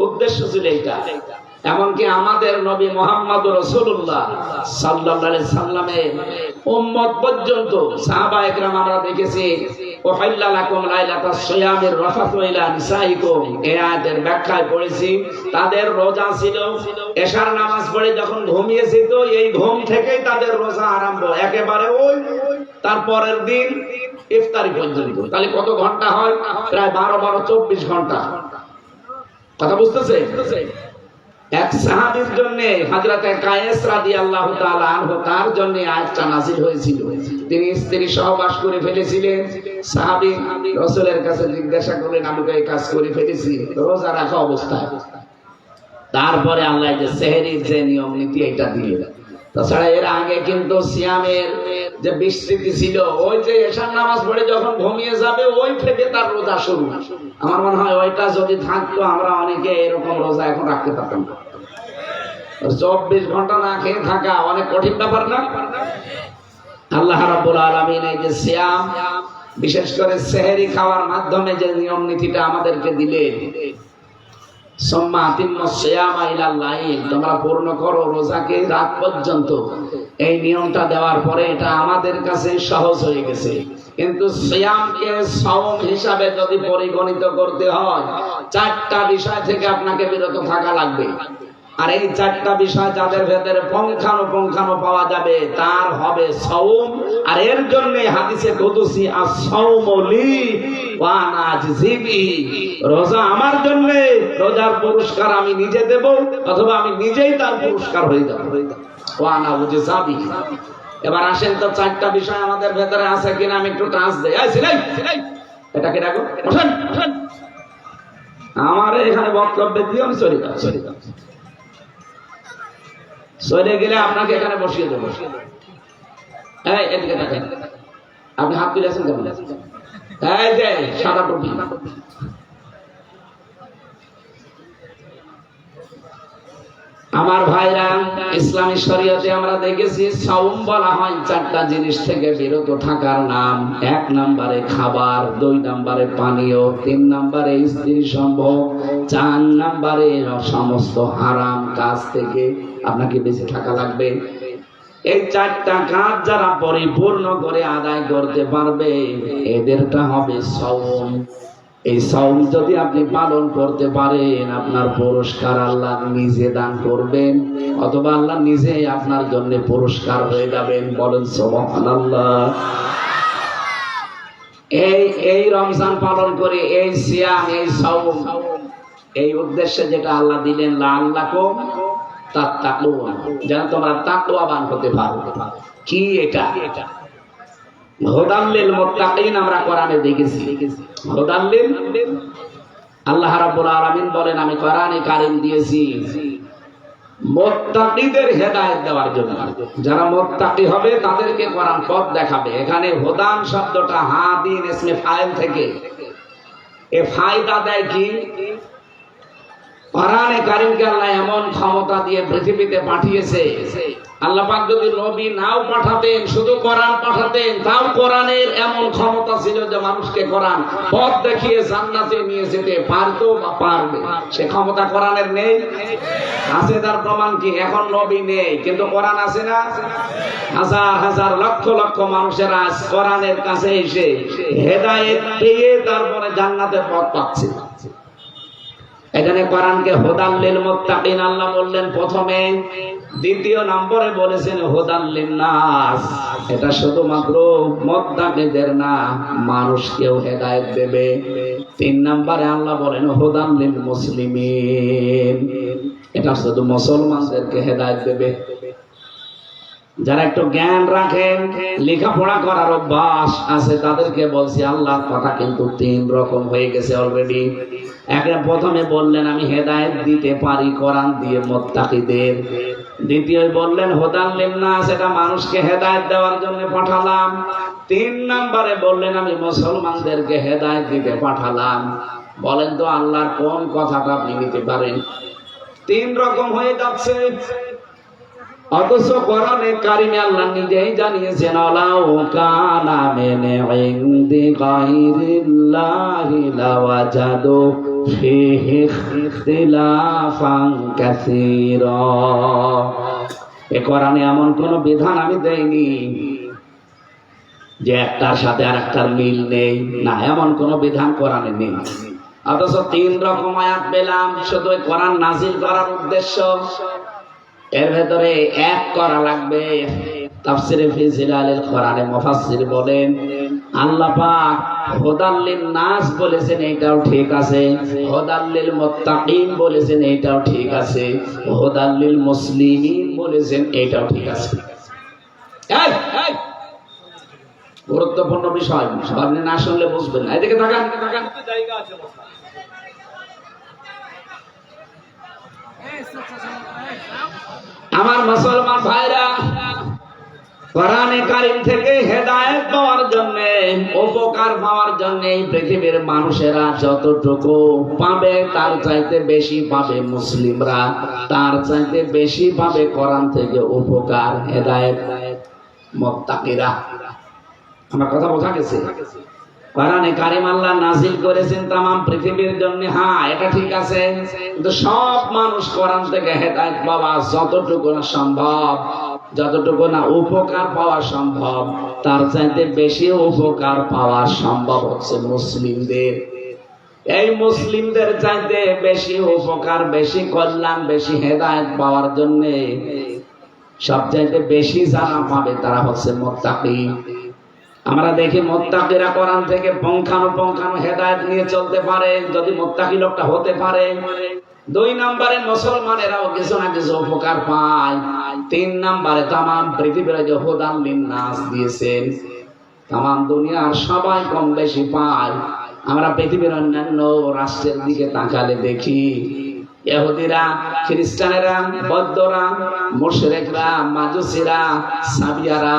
উদ্দেশ্য ছিল এইটা। এমনকি আমাদের নবী মুহাম্মদ রাসূলুল্লাহ সাল্লাল্লাহু আলাইহি সাল্লামের উম্মত পর্যন্ত সাহাবায়ে কেরাম আমরা দেখেছি ওয়াহিল্লা লাকুম লাইলাতাস সিয়ামির রাফাতু ইলা নিসাইকুম, এই আয়াতের ব্যাখ্যায় পড়েছি তাদের রোজা ছিল এশার নামাজ পড়ে যখন ঘুমিয়ে যেত, এই ঘুম থেকেই তাদের রোজা আরম্ভ, একেবারে ওই তারপরের দিন ইফতারি পর্যন্ত। তাহলে কত ঘন্টা হয়? প্রায় 12 24 ঘন্টা। কথা বুঝতেছে? এক সাহাবীর জন্য হযরত কায়েস রাদিয়াল্লাহু তাআলা আনহু তার জন্য আয়াতটা নাযিল হয়েছিল। তিনি স্ত্রী সহবাস করে ফেলেছিলেন। সাহাবী রাসূলের কাছে জিজ্ঞাসা করলেন, আমি তো এই কাজ করে ফেলেছি রোজা রাখা অবস্থায়। তারপরে আল্লাহ যে সেহরির যে নিয়ম নীতি এটা দিলেন। তাছাড়া এর আগে কিন্তু সিয়ামের যে বিস্তৃতি ছিল, ওই যে এশার নামাজ পড়ে যখন ঘুমিয়ে যাবে ওই থেকে তার রোজা শুরু। আমার মনে হয় ওইটা যদি থাকতো আমরা অনেকে এরকম রোজা এখন রাখতে পারতাম না। 24 ঘন্টা না খেয়ে থাকা অনেক কঠিন ব্যাপার না? আল্লাহ রাব্বুল আলামিন এই যে সিয়াম, বিশেষ করে সেহরি খাওয়ার মাধ্যমে যে নিয়ম নীতিটা আমাদেরকে দিলেন, তোমরা পূর্ণ করো রোজাকে রাত পর্যন্ত, এই নিয়মটা দেওয়ার পরে এটা আমাদের কাছে সহজ হয়ে গেছে। কিন্তু সিয়ামকে সাওম হিসাবে যদি পরিগণিত করতে হয়, 4টা বিষয় থেকে আপনাকে বিরত থাকা লাগবে। আর এই 4টা বিষয় যাদের ভেতরে পুঙ্খানুপুঙ্খানু পাওয়া যাবে তার হবে সাওম। আর এর জন্য হাদিসে কুদসি আস-সাওমু লি ওয়া আনা আজজি বিহি, রোজা আমার জন্য, রোজার পুরস্কার আমি নিজে দেব অথবা আমি নিজেই তার পুরস্কার হয়ে যাব। ওয়া আনা আজজি বিহি। এবার আসেন তো 4টা বিষয় আমাদের ভেতরে আছে কিনা আমি একটু টাচ দেই। এই সিলাই এটা কি রাখো, বসেন বসেন। আমার এখানে বক্তব্য দিয়ে আমি চলে যাব, চলে গেলে আপনাকে এখানে বসিয়ে দেবো। এই এদিকে দেখেন, আপনি হাত তুলে আছেন কেমন? এই যে সাদা টুপি, আমার ভাইরা, ইসলামী শরীয়তে আমরা দেখেছি সাওম বলা হয় 4টা জিনিস থেকে বিরত থাকার নাম। 1 নম্বরে খাবার, 2 নম্বরে পানীয়, 3 নম্বরে স্ত্রী সম্ভোগ, 4 নম্বরে সমস্ত হারাম কাজ থেকে আপনাকে বেঁচে থাকা লাগবে। এই 4টা কাজ যারা পরিপূর্ণ করে আদায় করতে পারবে এদেরটা হবে সাওম। এই সাওম যদি আপনি পালন করতে পারেন আপনার পুরস্কার আল্লাহ নিজে দান করবেন, অথবা আল্লাহ নিজে আপনার জন্য পুরস্কার হয়ে যাবেন। বলেন সুবহানাল্লাহ। এই রমজান পালন করে, এই সিয়াম, এই সাওম, এই উদ্দেশ্যে যেটা আল্লাহ দিলেন, লাআল্লাকুম তাত্তাকুন, যেন তোমরা তাকওয়াবান হতে পারো। কি এটা? হুদাল লিল মুত্তাকিন আমরা কোরআনে দেখেছি। হুদাল লিল, আল্লাহ রাব্বুল আলামিন বলেন আমি কোরআনে কারীম দিয়েছি মুত্তাকিদের হেদায়েত দেওয়ার জন্য। যারা মুত্তাকি হবে তাদেরকে কোরআন পথ দেখাবে। এখানে হুদান শব্দটা হাদিন ইসমে ফাইল থেকে, এ ফায়দা দেয় কি? কোরআনে কারীমকে আল্লাহ এমন ক্ষমতা দিয়ে পৃথিবীতে পাঠিয়েছে, আল্লাহ পাক যদি নবী নাও পাঠাতেন, শুধু কোরআন পাঠাতেন, তাও কোরআনের এমন ক্ষমতা ছিল যে মানুষকে কোরআন পথ দেখিয়ে জান্নাতে নিয়ে যেতে পারতো বা পারবে। সে ক্ষমতা কোরআনের নেই? আছে। তার প্রমাণ কি? এখন নবী নেই কিন্তু কোরআন আছে না? হাজার হাজার লক্ষ লক্ষ মানুষেরা কোরআনের কাছে এসে হেদায়েত পেয়ে তারপরে জান্নাতের পথ পাচ্ছে। এখানে কোরআনকে হুদাল লিল মুত্তাকিন আল্লাহ বললেন প্রথমে, 2 নম্বরে বলেছেন হুদাল লিন নাস। এটা শুধুমাত্র মুত্তাকিদের না, মানুষকেও হেদায়েত দেবে। 3 নম্বরে আল্লাহ বলেন হুদাল লিল মুসলিমিন, এটা শুধু মুসলমানদেরকে হেদায়েত দেবে। যারা একটু জ্ঞান রাখেন, লেখাপড়া করার অভ্যাস আছে, তাদেরকে বলছি আল্লাহর কথা কিন্তু 3 রকম হয়ে গেছে অলরেডি। প্রথমে বললেন আমি হেদায়েত দিতে পারি কোরআন দিয়ে মুত্তাকিদের। দ্বিতীয় বললেন হুদাল লিন নাস, এটা মানুষকে হেদায়েত দেওয়ার জন্য পাঠালাম। 3 নম্বরে বললেন আমি মুসলমানদেরকে হেদায়েত দিতে পাঠালাম। বলেন তো আল্লাহর কোন কথাটা আপনি নিতে পারেন? 3 রকম হয়ে যাচ্ছে। অথচ কোরআনে কারিমে আল্লাহ নিজেই জানিয়েছেন আলাউ কানা মিন ইনদি গায়রিল্লাহি লাওয়াজাদু ফীহি ইখতিলাফান কাসীরা। এই কোরআনে এমন কোন বিধান আমি দেইনি যে একটার সাথে আরেকটার মিল নেই, না, এমন কোন বিধান কোরআনে নেই। অথচ 3 রকম আয়াত পেলাম শুধু কোরআন নাজিল করার উদ্দেশ্য। এর ভেতরে এক করা লাগবে। তাফসিরে ফি জিলালিল কোরআনে মুফাসসির বলেন আল্লাহ পাক হুদাল্লিন নাস বলেছেন, এটাও ঠিক আছে। হুদাল্লিল মুত্তাকিন বলেছেন, এটাও ঠিক আছে। হুদাল্লিল মুসলিমিন বলেছেন, এটাও ঠিক আছে। এই গুরুত্বপূর্ণ বিষয়, আপনি না শুনলে বুঝবেন না। এদিকে তাকান। আমার মুসলমান ভাইরা, কোরআনে কারীম থেকে হেদায়েত পাওয়ার জন্য, উপকার পাওয়ার জন্য এই পৃথিবীর মানুষেরা যতটুকু পাবে তার চাইতে বেশি পাবে মুসলিমরা, তার চাইতে বেশি পাবে কোরআন থেকে উপকার, হেদায়েত, মুত্তাকিরা। আমার কথা বোঝা গেছে? কোরআনে কারীম আল্লাহ নাযিল করেছেন তাম পৃথিবীর জন্য, হ্যাঁ এটা ঠিক আছে, কিন্তু সব মানুষ কোরআন থেকে হেদায়েত পাওয়া যতটুকু না সম্ভব, যতটুকু না উপকার পাওয়া সম্ভব, তার চাইতে বেশি উপকার পাওয়া সম্ভব হচ্ছে মুসলিমদের। এই মুসলিমদের চাইতে বেশি উপকার, বেশি কল্যাণ, বেশি হেদায়েত পাওয়ার জন্য সবচাইতে বেশি যারা পাবে তারা হচ্ছে মুত্তাকি। আমরা দেখি মুত্তাকিরা কোরআন থেকে পুঙ্খানুপুঙ্খানু হেদায়েত নিয়ে চলতে পারে, যদি মুত্তাকি লোকটা হতে পারে। 2 নম্বরে মুসলমানেরাও কিছু না কিছু উপকার পায়। 3 নম্বরে তামাম পৃথিবীর যে হুদান লিন্নাস দিয়েছেন, তামাম দুনিয়ার সবাই কম বেশি পায়। আমরা পৃথিবীর অন্যান্য রাষ্ট্রের দিকে তাকালে দেখি ইহুদিরা, খ্রিস্টানেরা, বৌদ্ধরা, মুশরিকরা, মাজুসিরা, সাবিয়ারা,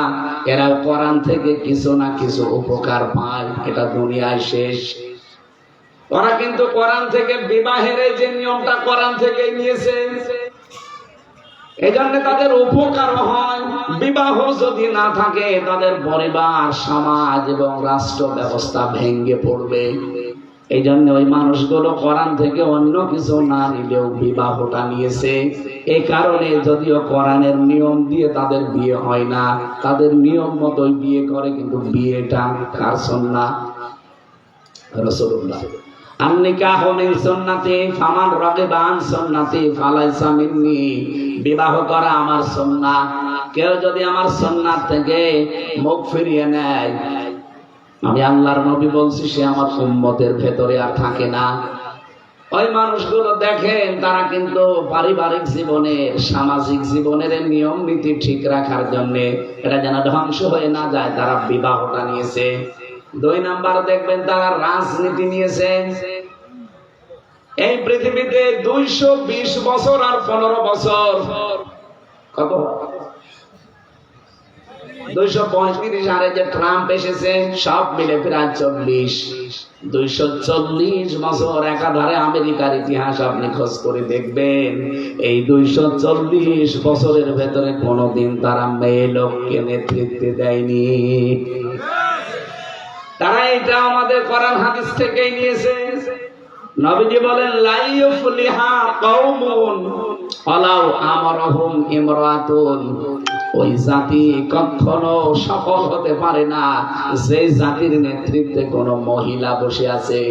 এরা কোরআন থেকে কিছু না কিছু উপকার পায়। এটা দুনিয়ায় শেষ। ওরা কিন্তু কোরআন থেকে বিবাহের যে নিয়মটা কোরআন থেকে নিয়েছে, এজন্য তাদের উপকার হয়। বিবাহ যদি না থাকে তাদের পরিবার, সমাজ এবং রাষ্ট্র ব্যবস্থা ভেঙে পড়বে। এই জন্য ওই মানুষগুলো কোরআন থেকে অন্য কিছু না নিলেও বিবাহটা নিয়েছে। এই কারণে যদিও কোরআনের নিয়ম দিয়ে তাদের বিয়ে হয় না, তাদের নিয়ম মতোই বিয়ে করে, কিন্তু বিয়েটা কার সুন্নাহ? রাসূলুল্লাহ। আন-নিকাহু মিন সুন্নতি ফামান রাগিবা আন সুন্নতি ফালাইসা মিন্নি। বিবাহ করা আমার সুন্নাহ। কেউ যদি আমার সুন্নাত থেকে মুখ ফিরিয়ে নেয়, আমি আল্লাহর নবী বলছি, সে আমার উম্মতের ভেতরে আর থাকে না। ওই মানুষগুলো দেখেন, তারা কিন্তু পারিবারিক জীবনের, সামাজিক জীবনের নিয়ম নীতি ঠিক রাখার জন্য, এটা যেন ধ্বংস হয়ে না যায়, তারা বিবাহটা নিয়েছে। 2 নাম্বার দেখবেন তারা রাজনীতি নিয়েছে। এই পৃথিবীতে 220 বছর আর 15 বছর, কত 235 আরে যে ট্রাম্প এসেছে, সব মিলে প্রায় 40। 240 বছর একাধারে আমেরিকার ইতিহাস আপনি খোঁজ করে দেখবেন। এই 240 বছরের ভেতরে কোনোদিন তারা মেয়ে লোককে নেতৃত্ব দেয়নি। তারা এটা আমাদের কোরআন হাদিস থেকেই নিয়েছে। নবীজি বলেন, লা ইউফলিহা কওমুন আলাউ আমারহুম ইমরাতুন। ওই জাতি কখনো সফল হতে পারে না যে জাতির নেতৃত্বে কোনো মহিলা বসে আছে।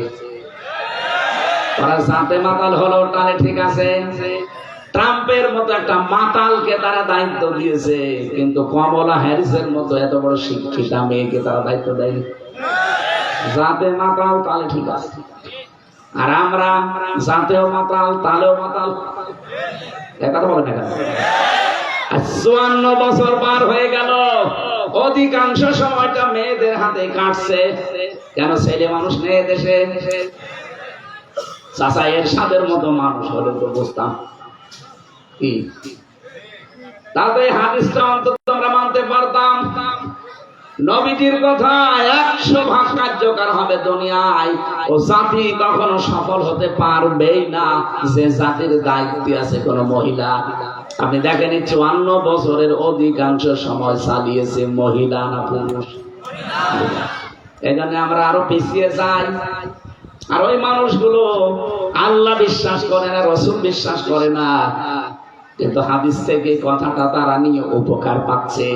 তারা জাতে মাতাল হলো, তাহলে ঠিক আছে। ট্রাম্পের মতো একটা মাতালকে তারা দায়িত্ব দিয়েছে, কিন্তু কমলা হ্যারিসের মতো এত বড় শিক্ষিতা মেয়েকে তারা দায়িত্ব দেয়নি। জাতে মাতাল, তাহলে ঠিক আছে। আর আমরা জাতেও মাতাল, তালেও মাতাল, কথা বলে না। 54 বছর পার হয়ে গেল, অধিকাংশ সময়টা মেয়েদের হাতে কাটছে। কেন? ছেলে মানুষ নেই দেশে। চাচা এরশাদের মতো মানুষ হলে তো বুঝতাম কি, তাতে হাদিসটা অন্তত আমরা মানতে পারতাম। নবীজির কথা 100 ভাগ কার্যকর হবে দুনিয়ায়। ও জাতি কখনো সফল হতে পারবেই না যে জাতির দায়িত্বে আছে কোন মহিলা। আপনি দেখেন, 54 বছরের অধিকাংশ সময় চালিয়েছে মহিলা না পুরুষ? এই জন্য আমরা আরো পিছিয়ে যাই। আর ওই মানুষগুলো আল্লাহ বিশ্বাস করে না, রসুল বিশ্বাস করে না, কিন্তু হাদিস থেকে কথাটা তারা নিয়ে উপকার পাচ্ছে।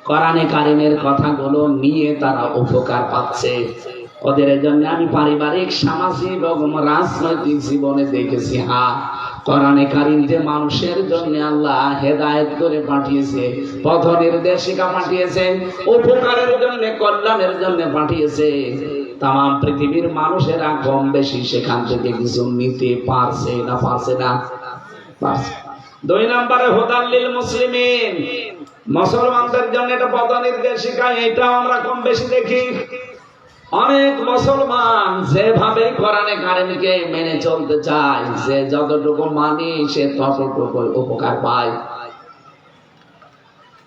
কোরআনে কারিমের কথাগুলো নিয়ে তারা উপকার পাচ্ছে। ওদের জন্য আমি পারিবারিক, সামাজিক এবং রাজনৈতিক জীবনে দেখেছি, হ্যাঁ, কোরআনে কারীম যে মানুষের জন্য আল্লাহ হেদায়েত করে পাঠিয়েছে, পথ নির্দেশিকা পাঠিয়েছে, উপকারের জন্য, কল্যাণের জন্য পাঠিয়েছে, তাম পৃথিবীর মানুষেরা কম বেশি সেখান থেকে কিছু নিতে পারছে না পারছে না? পারছে। 2 নম্বরে হুদাল্লিল মুসলিমিন, মুসলমানদের জন্য এটা পথ নির্দেশিকা। এটা আমরা কম বেশি দেখি। অনেক মুসলমান যেভাবে কোরআনে কারীমকে মেনে চলতে চায়, যে যতটুকু মানি সে ততটুকু উপকার পায়।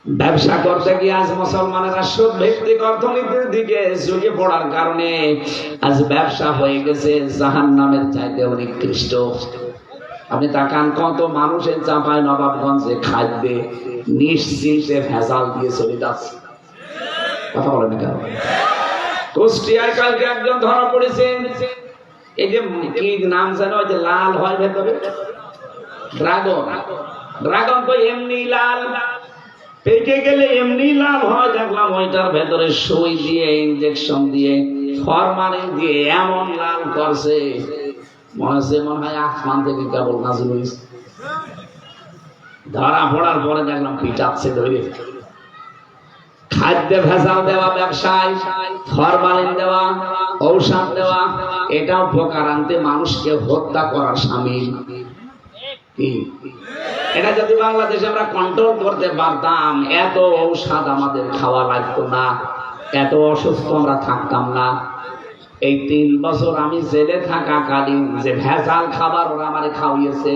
ব্যবসা করতে গিয়ে আজ মুসলমানেরা সুদ ভিত্তিক অর্থনীতির দিকে ঝুঁকে পড়ার কারণে আজ ব্যবসা হয়ে গেছে জাহান্নামের চাইতে নিকৃষ্ট। আপনি তাকান, কত মানুষের চাপায় নবাবগঞ্জে খাদ্যে নিশ্চিতে ভেজাল দিয়ে চলে যাচ্ছে। কথা বলেন না কেন? কুষ্টিয়ায় কালকে একজন ধরা পড়েছে, এই যে কি নাম জানো, ওই যে লাল হয় ভেতরে, ড্রাগন। ড্রাগন তো এমনি লাল, পেকে গেলে এমনি লাল হয়। দেখলাম ওইটার ভেতরে সুই দিয়ে, ইনজেকশন দিয়ে, ফরমালিন দিয়ে এমন লাল করছে, মনে হয় আসমান থেকে কেবল নাজিল হয়েছে। ধরা পড়ার পরে দেখলাম পিটাচ্ছে ধরে। খাদ্যে ভেজাল দেওয়া, ব্যবসায় ফরমালিন দেওয়া, ঔষধ দেওয়া, এটাও উপকার আনতে মানুষকে হত্যা করার শামিল। কি এটা যদি বাংলাদেশে আমরা কন্ট্রোল করতে পারতাম, এত ঔষধ আমাদের খাওয়া লাগতো না, এত অসুস্থ আমরা থাকতাম না। এই 3 বছর আমি জেলে থাকাকালীন যে ভেজাল খাবার ওরা আমারে খাওয়িয়েছে,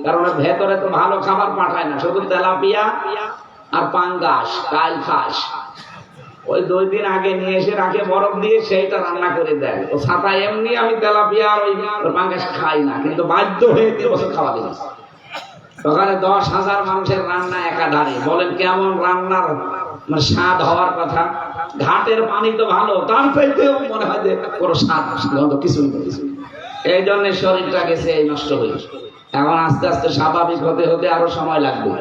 কারণ ভেতরে তো ভালো খাবার পাঠায় না, শুধু তেলাপিয়া আর পাঙ্গাস, কাল খাস। ওই 2 দিন আগে নিয়ে এসে রাখে বরফ দিয়ে, সেইটা রান্না করে দেয়। ও ছাতা এমনি আমি তেলাপিয়া আর ওই পাঙ্গাস খাই না, কিন্তু বাধ্য হয়ে 3 বছর খাওয়া দিয়েছে। ওখানে 10,000 মানুষের রান্না একাধারে। বলেন কেমন রান্নার স্বাদ হওয়ার কথা? ঘাটের পানি তো ভালো, তার চাইতেও মনে হয় যে কোনো স্বাদ কিছুই নেই। এই জন্য শরীরটা গেছে এই নষ্ট হয়ে। এখন আস্তে আস্তে স্বাভাবিক হতে হতে আরো সময় লাগবে।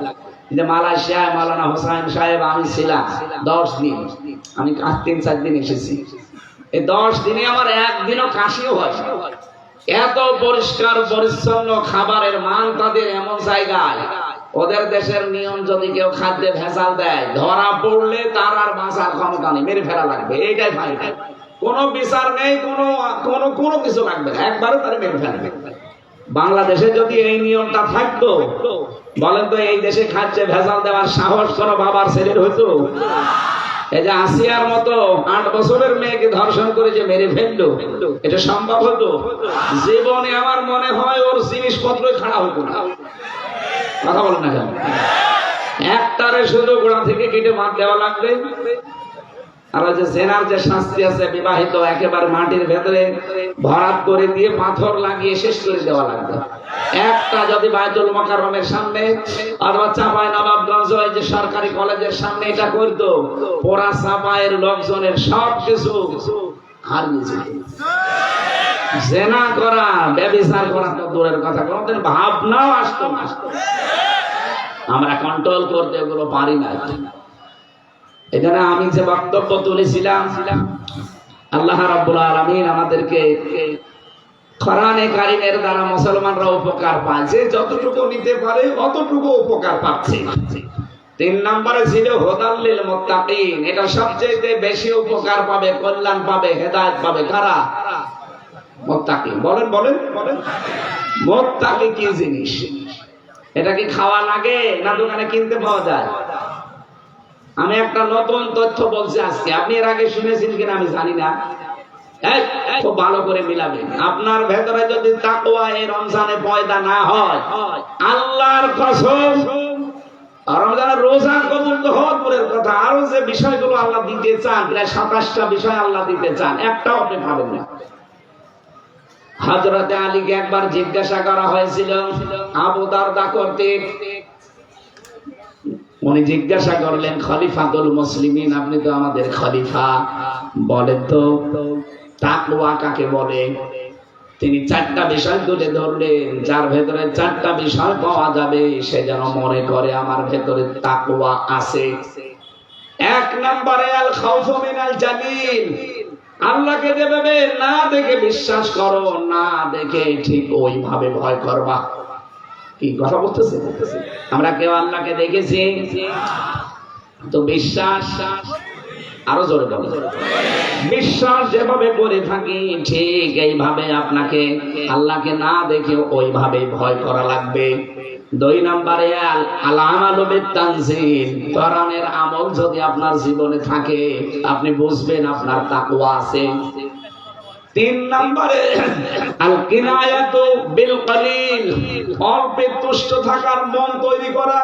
যে মালয়েশিয়ায় মাওলানা হোসাইন সাহেব আমি ছিলাম 10 দিন, আমি 3-4 দিন এসেছি। এই 10 দিনে আমার একদিনও কাশিও হয়। এত পরিষ্কার পরিচ্ছন্ন খাবারের মান তাদের, এমন জায়গায়। ওদের দেশের নিয়ম, যদি কেউ খাদ্যে ভেজাল দেয়, ধরা পড়লে তার আর বাঁচার ক্ষমতা নেই, মেরে ফেলা লাগবে। এইটাই ফাইদা, কোনো বিচার নেই, কোনো কিছু লাগবে না, একবারে তারা মেরে ফেলবে। বাংলাদেশে যদি এই নিয়মটা থাকতো, বলেন তো এই দেশে খাদ্যে ভেজাল দেওয়ার সাহস কোনো বাবার ছেলের হইতো? এই যে আসিয়ার মতো 8 বছরের মেয়েকে ধর্ষণ করে যে মেরে ফেললো, এটা সম্ভব হতো? জীবনে আমার মনে হয় ওর জিনিসপত্র খাড়া হতো না। কথা বলেন না কেন? একটারে শুধু গোড়া থেকে কেটে মার দেওয়া লাগবে। আর ওই যে জেনার যে শাস্তি আছে, বিবাহিত একেবারে মাটির ভেতরে ভরাট করে দিয়ে পাথর লাগিয়ে শেষ করে দেওয়া লাগবে। একটা যদি বাইতুল মোকাররমের সামনে অথবা চাপাই নবাবগঞ্জ ওই যে সরকারি কলেজের সামনে এটা করতো, পোড়া চাপাইয়ের লোকজনের সব কিছু হারিয়ে যেত। জেনা করা, ব্যভিচার করা তো দূরের কথা, কোনদিন ভাবনাও আসতো না। আমরা কন্ট্রোল করতে এগুলো পারি না। এখানে আমি যে বক্তব্য তুলেছিলাম, আল্লাহ রাব্বুল আলামিন আমাদেরকে কোরআনে কারীমের দ্বারা মুসলমানরা উপকার পায়, যে যতটুকু নিতে পারে অতটুকু উপকার পাচ্ছে। 3 নম্বরে ছিল হুদাল্লিল মুত্তাকিন, এটা সবচেয়ে বেশি উপকার পাবে, কল্যাণ পাবে, হেদায়েত পাবে কারা? মুত্তাকিন। বলেন বলেন বলেন, মুত্তাকি কি জিনিস? এটা কি খাওয়া লাগে না দোকানে কিনতে পাওয়া যায়? আমি একটা নতুন তথ্য বলছি আজকে, আপনি এর আগে শুনেছেন কিনা আমি জানি না। খুব ভালো করে মিলাবেন। আপনার ভেতরে যদি তাকওয়া এই রমজানে পয়দা না হয়, আল্লাহর কসম, রমজানের রোজা কবুল তো হওয়ার পরের কথা, আরো যে বিষয়গুলো আল্লাহ দিতে চান, প্রায় 27টা বিষয় আল্লাহ দিতে চান, একটাও আপনি পাবেন না। হযরতে আলীকে একবার জিজ্ঞাসা করা হয়েছিল আবু দারদা কর্তৃক। উনি জিজ্ঞাসা করলেন, খলিফাতুল মুসলিমিন, আপনি তো আমাদের খলিফা, বলেন তো তাকওয়া কাকে বলে? তিনি 4টা বিষয় তুলে ধরলেন, যার ভেতরে 4টা বিষয় পাওয়া যাবে সে যেন মনে করে আমার ভেতরে তাকওয়া আছে। 1 নম্বরে আল খাউফু মিনাল জালিল, আল্লাহকে যেভাবে না দেখে বিশ্বাস করো, না দেখে ঠিক ওইভাবে ভয় করবা। কি কথা বলতেছে? আমরা কেউ আল্লাহকে দেখেছি? তো বিশ্বাস, আরো জোরে বলো, বিশ্বাস যেভাবে করে থাকি ঠিক এইভাবে আপনাকে আল্লাহকে না দেখে ওইভাবে ভয় করা লাগবে। 2 নম্বরে আল আমালু বিত-তানজিল, কোরআনের আমল যদি আপনার জীবনে থাকে আপনি বুঝবেন আপনার তাকওয়া আছে। 3 নম্বরে আল কিনায়াতু বিল কলিল, অল্পে তুষ্ট থাকার মন তৈরি করা।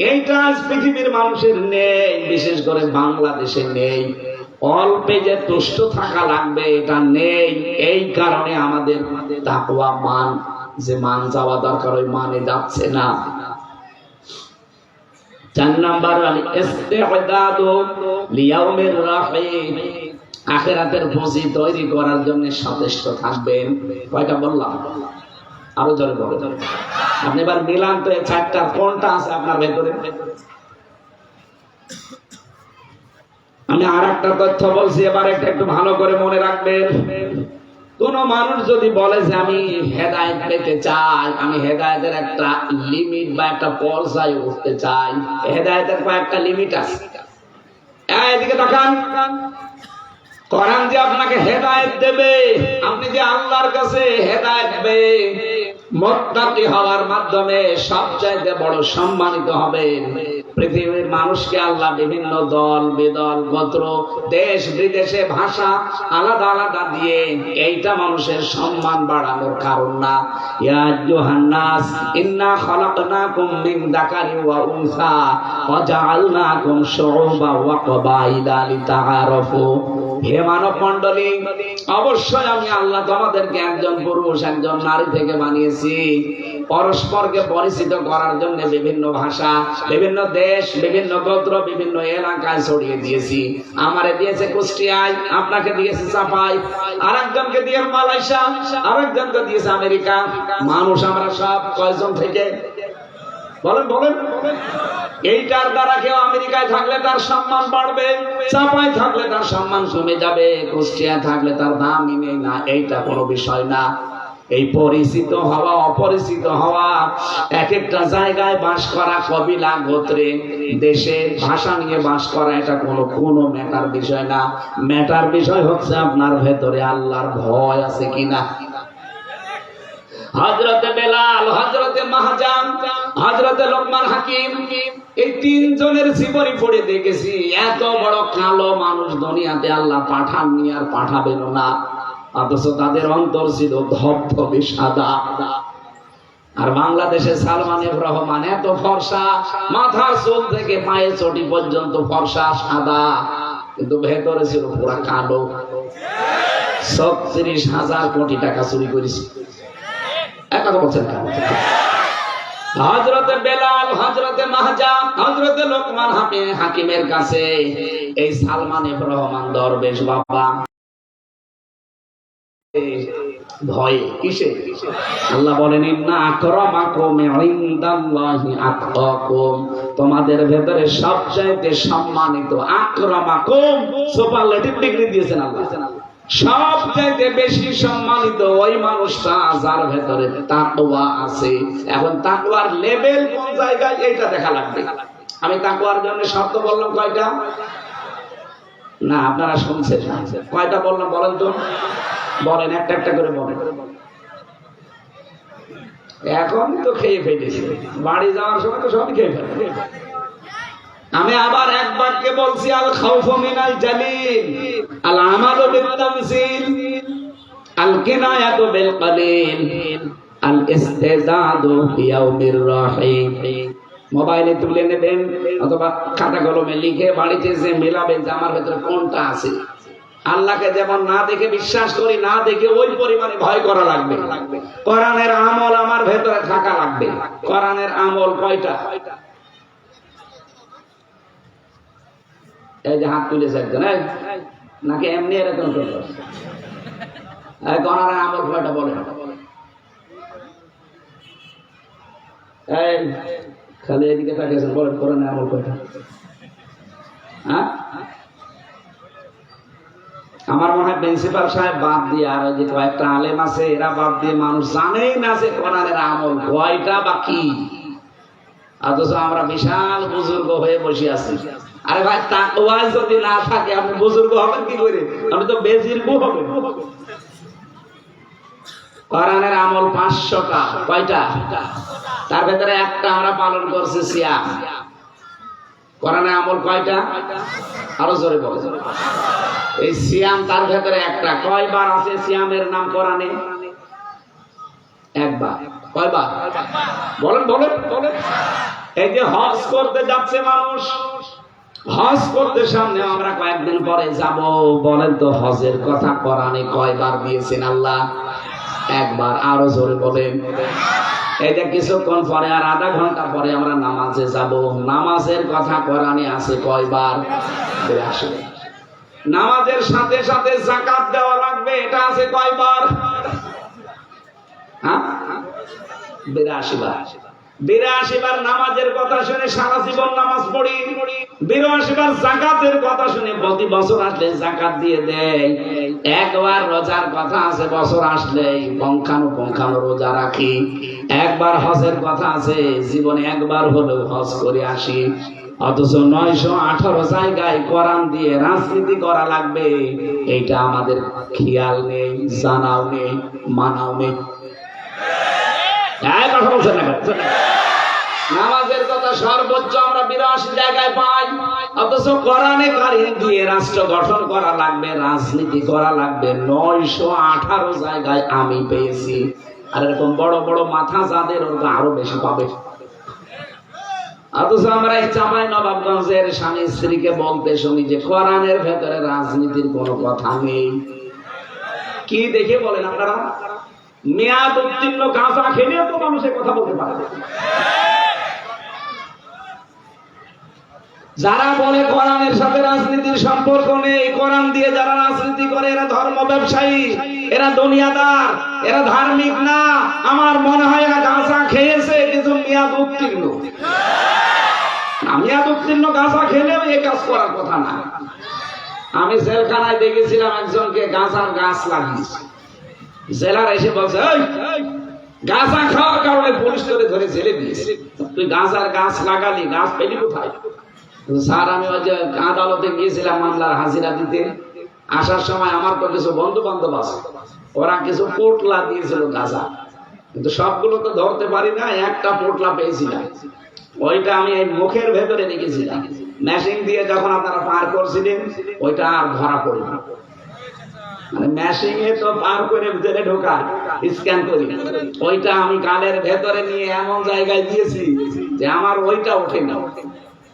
এইটা আজ পৃথিবীর মানুষের নেই, বিশেষ করে বাংলাদেশে নেই। অল্পে যে তুষ্ট থাকা লাগবে এটা নেই। এই কারণে আমাদের তাকওয়া, মান, যে মান যাওয়া দরকার ওই মানে যাচ্ছে না। 4 নাম্বার আল ইস্তি'দাদু লিয়াউমির রাহিম, আখিরাতের পুঁজি তৈরি করার জন্য সচেষ্ট থাকবেন। কয়টা বললাম? আরো জোরে বলেন। আপনি এবার মিলান তো এই 4টা কোনটা আছে আপনার ভেতরে? আমি আর একটা তথ্য বলছি, এবার একটু ভালো করে মনে রাখবেন। কোন মানুষ যদি বলে যে আমি হেদায়েত পেতে চাই, আমি হেদায়েতের একটা লিমিট বা একটা পর্যায়ে উঠতে চাই, হেদায়েতের কয়েকটা লিমিট আছে। এদিকে তাকান, কোরআন যে আপনাকে হেদায়েত দেবে, আপনি যে আল্লাহর কাছে হেদায়েত পাবে, মুত্তাকি হওয়ার মাধ্যমে সবচাইতে বড় সম্মানিত হবেন। পৃথিবীর মানুষকে আল্লাহ বিভিন্ন দল বেদল, গোত্র, দেশ বিদেশে, ভাষা আলাদা আলাদা দিয়ে এইটা মানুষের সম্মান বাড়ানোর কারণ না। ইয়া আইয়ুহান নাস ইন্না খালাকনাকুম মিন যাকারিন ওয়া উনসা ওয়া জাআলনাকুম শুউবান ওয়া ক্বাবাইলা লিতাআরাফু। হে মানব মণ্ডলী, অবশ্যই আমি আল্লাহ তোমাদেরকে একজন পুরুষ একজন নারী থেকে বানিয়েছি, পরস্পরকে পরিচিত করার জন্য বিভিন্ন ভাষা, বিভিন্ন দেশ, বিভিন্ন গোত্র, বিভিন্ন এলাকায় ছড়িয়ে দিয়েছি। আমারে দিয়েছে কুষ্টিয়ায়, আপনাকে দিয়েছে চাপাই, আরেকজনকে দিয়ে মালয়েশিয়া, আরেকজনকে দিয়েছে আমেরিকা। মানুষ আমরা সব কয়জন থেকে বলেন বলেন? এইটার দ্বারা কেউ আমেরিকায় থাকলে তার সম্মান বাড়বে, চাপায় থাকলে তার সম্মান কমে যাবে, কুষ্টিয়ায় থাকলে তার দামই নেই না, এইটা কোনো বিষয় না। এই পরিচিত হওয়া অপরিচিত হওয়া, এক একটা জায়গায় বাস করা, কবিলা গোত্রে, দেশে, ভাষা নিয়ে বাস করা, এটা কোনো ম্যাটার বিষয় না। ম্যাটার বিষয় হচ্ছে আপনার ভেতরে আল্লাহর ভয় আছে কিনা। হযরতে বেলাল, হযরতে মাহজান, হযরতে লোকমান হাকিম, এই 3 জনের জীবনী পড়ে দেখেছি এত বড় কালো মানুষ দুনিয়াতে আল্লাহ পাঠাননি আর পাঠাবেন না, অথচ তাদের অন্তর ছিল ধবধবে সাদা। আর বাংলাদেশে সালমান এফ রহমান এত ফর্সা, মাথার চুল থেকে পায়ের চটি পর্যন্ত ফর্সা সাদা, কিন্তু ভেতরে ছিল পুরা কালো। 36,000 কোটি টাকা চুরি করেছে। হযরতে বেলাল, হযরতে মাহজান, হযরতে লোকমান হাকিমের কাছে এই সালমান এফ রহমান দরবেশ বাবা ভয়ে, কিসে? আল্লাহ বলেন ইন্না আকরামাকুম ইনদাল্লাহি আতকাকুম, তোমাদের ভেতরে সবচাইতে সম্মানিত, আকরামাকুম সুপারলেটিভ ডিগ্রি দিয়েছেন আল্লাহ। সবচাইতে বেশি সম্মানিত ওই মানুষটা যার ভেতরে তাকওয়া আছে। এখন তাকওয়ার লেভেল কোন জায়গায় এইটা দেখা লাগবে। আমি তাকওয়ার জন্য শর্ত বললাম কয়টা? না আপনারা শুনছেন কয়টা বললাম বলেন তো? বলেন, একটা একটা করে বলেন। এখন তো খেয়ে ফেলেছি, বাড়ি যাওয়ার সময় তো সবই খেয়ে ফেলে। আমি আবার এক বাক্যে বলছি, আল খাউফু মিনাল জালিল, আল আমালু বিত-তানজিল, আল কিনায়াতু বিল কলিল, আল ইস্তিজাদু বিয়াউমির রাহিম। মোবাইলে তুলে নেবেন অথবা খাতা কলমে লিখে বাড়িতে যে মেলাবেন যে আমার ভেতরে কোনটা আছে। আল্লাহকে যেমন না দেখে বিশ্বাস করি, না দেখে ওই পরিমাণে ভয় করা লাগবে। কোরআনের আমল আমার ভেতরে থাকা লাগবে। কোরআনের আমল কয়টা? এই যে হাত তুলেছে একজন, নাকি এমনি এরকম করলো? কোরআনের আমল কয়টা বলেন? খালি এদিকে তাকিয়েছেন, বলেন কোরআনের আমল কয়টা? হ্যাঁ, আমার মনে হয় প্রিন্সিপাল সাহেব বাদ দিয়ে আর ওই যে কয়েকটা আলেম আছে এরা বাদ দিয়ে মানুষ জানেই না যে কোরআনের আমল কয়টা বা কি। অথচ আমরা বিশাল বুজুর্গ হয়ে বসে আছি। আরে ভাই তাকওয়া যদি না থাকে আপনি বুজুর্গ হবেন কি করে? আপনি তো বেজিরগু হবেন। কোরআনের আমল 500টা, কয়টা? তার ভেতরে একটা আমরা পালন করছি, সিয়াম। কোরআনের আমল কয়টা? আরো জোরে বলো। এই সিয়াম তার ভেতরে একটা। কয়বার আছে সিয়ামের নাম কোরআনে? একবার। কয়বার? বলেন বলেন বলেন। এই যে হজ করতে যাচ্ছে মানুষ, হজ করতে সামনে আমরা কয়েকদিন পরে যাব, বলেন তো হজের কথা কোরআনে কয়বার দিয়েছেন আল্লাহ? একবার। আরো জোরে বলেন। এই যে কিছুক্ষণ পরে আর আধা ঘন্টা পরে আমরা নামাজে যাব, নামাজের কথা কোরআনে আছে কয়বার? 82। নামাজের সাথে সাথে যাকাত দেওয়া লাগবে, এটা আছে কয়বার? 82 বার। 82 বার নামাজের কথা শুনে সারা জীবন নামাজ পড়ি। 82 বার যাকাতের কথা শুনে প্রতি বছর আসলে যাকাত দিয়ে দেয়। একবার রোজার কথা আছে, বছর আসলেই পঙ্খানো রোজা রাখি। একবার হজের কথা আছে, জীবনে একবার হলেও হজ করে আসি। অথচ 918 জায়গায় কোরআন দিয়ে রাজনীতি করা লাগবে, এইটা আমাদের খেয়াল নেই, জানাও নেই, মানাও নেই। নামাজের কথা সর্বোচ্চ আমরা 82 জায়গায় পাই, অথচ কোরআনে কারিম দিয়ে রাষ্ট্র গঠন করা লাগবে, রাজনীতি করা লাগবে 918 জায়গায় আমি পেয়েছি। আর এরকম বড় বড় মাথা যাদের ওরা আরো বেশি পাবে। অথচ আমরা এই চাঁপাইনবাবগঞ্জের স্বামী স্ত্রীকে বলতে শুনি যে কোরআনের ভেতরে রাজনীতির কোনো কথা নেই। কি দেখে বলেন আপনারা? মেয়াদ উত্তীর্ণ গাঁজা খেলে তো মানুষের কথা বলতে পারে। যারা বলে কোরআনের সাথে রাজনীতির সম্পর্ক নেই, কোরআন দিয়ে যারা রাজনীতি করে এরা ধর্ম ব্যবসায়ী, এরা দুনিয়াদার, এরা ধার্মিক না। আমার মনে হয় এরা গাঁজা খেয়েছে কিছু মেয়াদ উত্তীর্ণ। মেয়াদ উত্তীর্ণ গাঁজা খেলেও এই কাজ করার কথা না। আমি জেলখানায় দেখেছিলাম একজনকে গাঁজার গাছ লাগিয়েছে। জেলার এসে বলছে, গাঁজা খাওয়ার কারণে পুলিশ ধরে জেলে দিয়েছে, তুই গাঁজার গাছ লাগালি, গাছ পেলি কোথায়? স্যার আমি ওই যে আদালতে গিয়েছিলাম মামলার হাজিরা দিতে, আসার সময় আমার তো কিছু বন্ধু বান্ধব আছে, ওরা কিছু পোটলা দিয়েছিল গাঁজা, কিন্তু সবগুলো তো ধরতে পারি না, একটা পোটলা পেয়েছিলাম। ওইটা আমি এই মুখের ভেতরে রেখেছিলাম, মেশিন দিয়ে যখন আপনারা পার করছিলেন ওইটা আর ধরা পড়ে না। মানে মেশিনে তো পার করে ভিতরে ঢোকা স্ক্যান করি, ওইটা আমি কানের ভেতরে নিয়ে এমন জায়গায় দিয়েছি যে আমার ওইটা ওঠে না।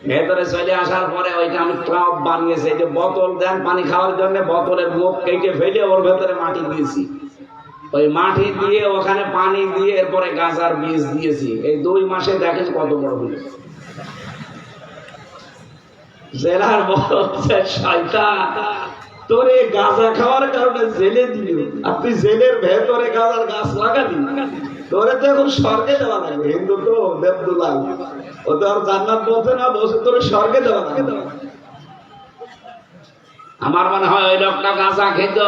ভেতরে চলে আসার পরে ওইটা আমি ট্রাপ বানিয়েছি, যে বোতল দেন পানি খাওয়ার জন্য, বোতলের মুখ কেটে ফেলে ওর ভেতরে মাটি দিয়েছি, ওই মাটি দিয়ে ওখানে পানি দিয়ে এরপরে গাঁজার বীজ দিয়েছি। এই 2 মাসে দেখেন কত বড় হলো। জেলার বড় শয়তান, তোরে গাঁজা খাওয়ার কারণে জেলে দিল, আপনি জেলের ভেতরে গাঁজার গাছ লাগাবি, তোরে তো এখন স্বর্গে দেওয়া লাগবে। হিন্দু তো দেবদুলাল, ও তো আর জান্নাত বলছে না, বসে তোরে স্বর্গে দেওয়া লাগবে। আমার মনে হয় ওই লোকটা গাঁজা খেত,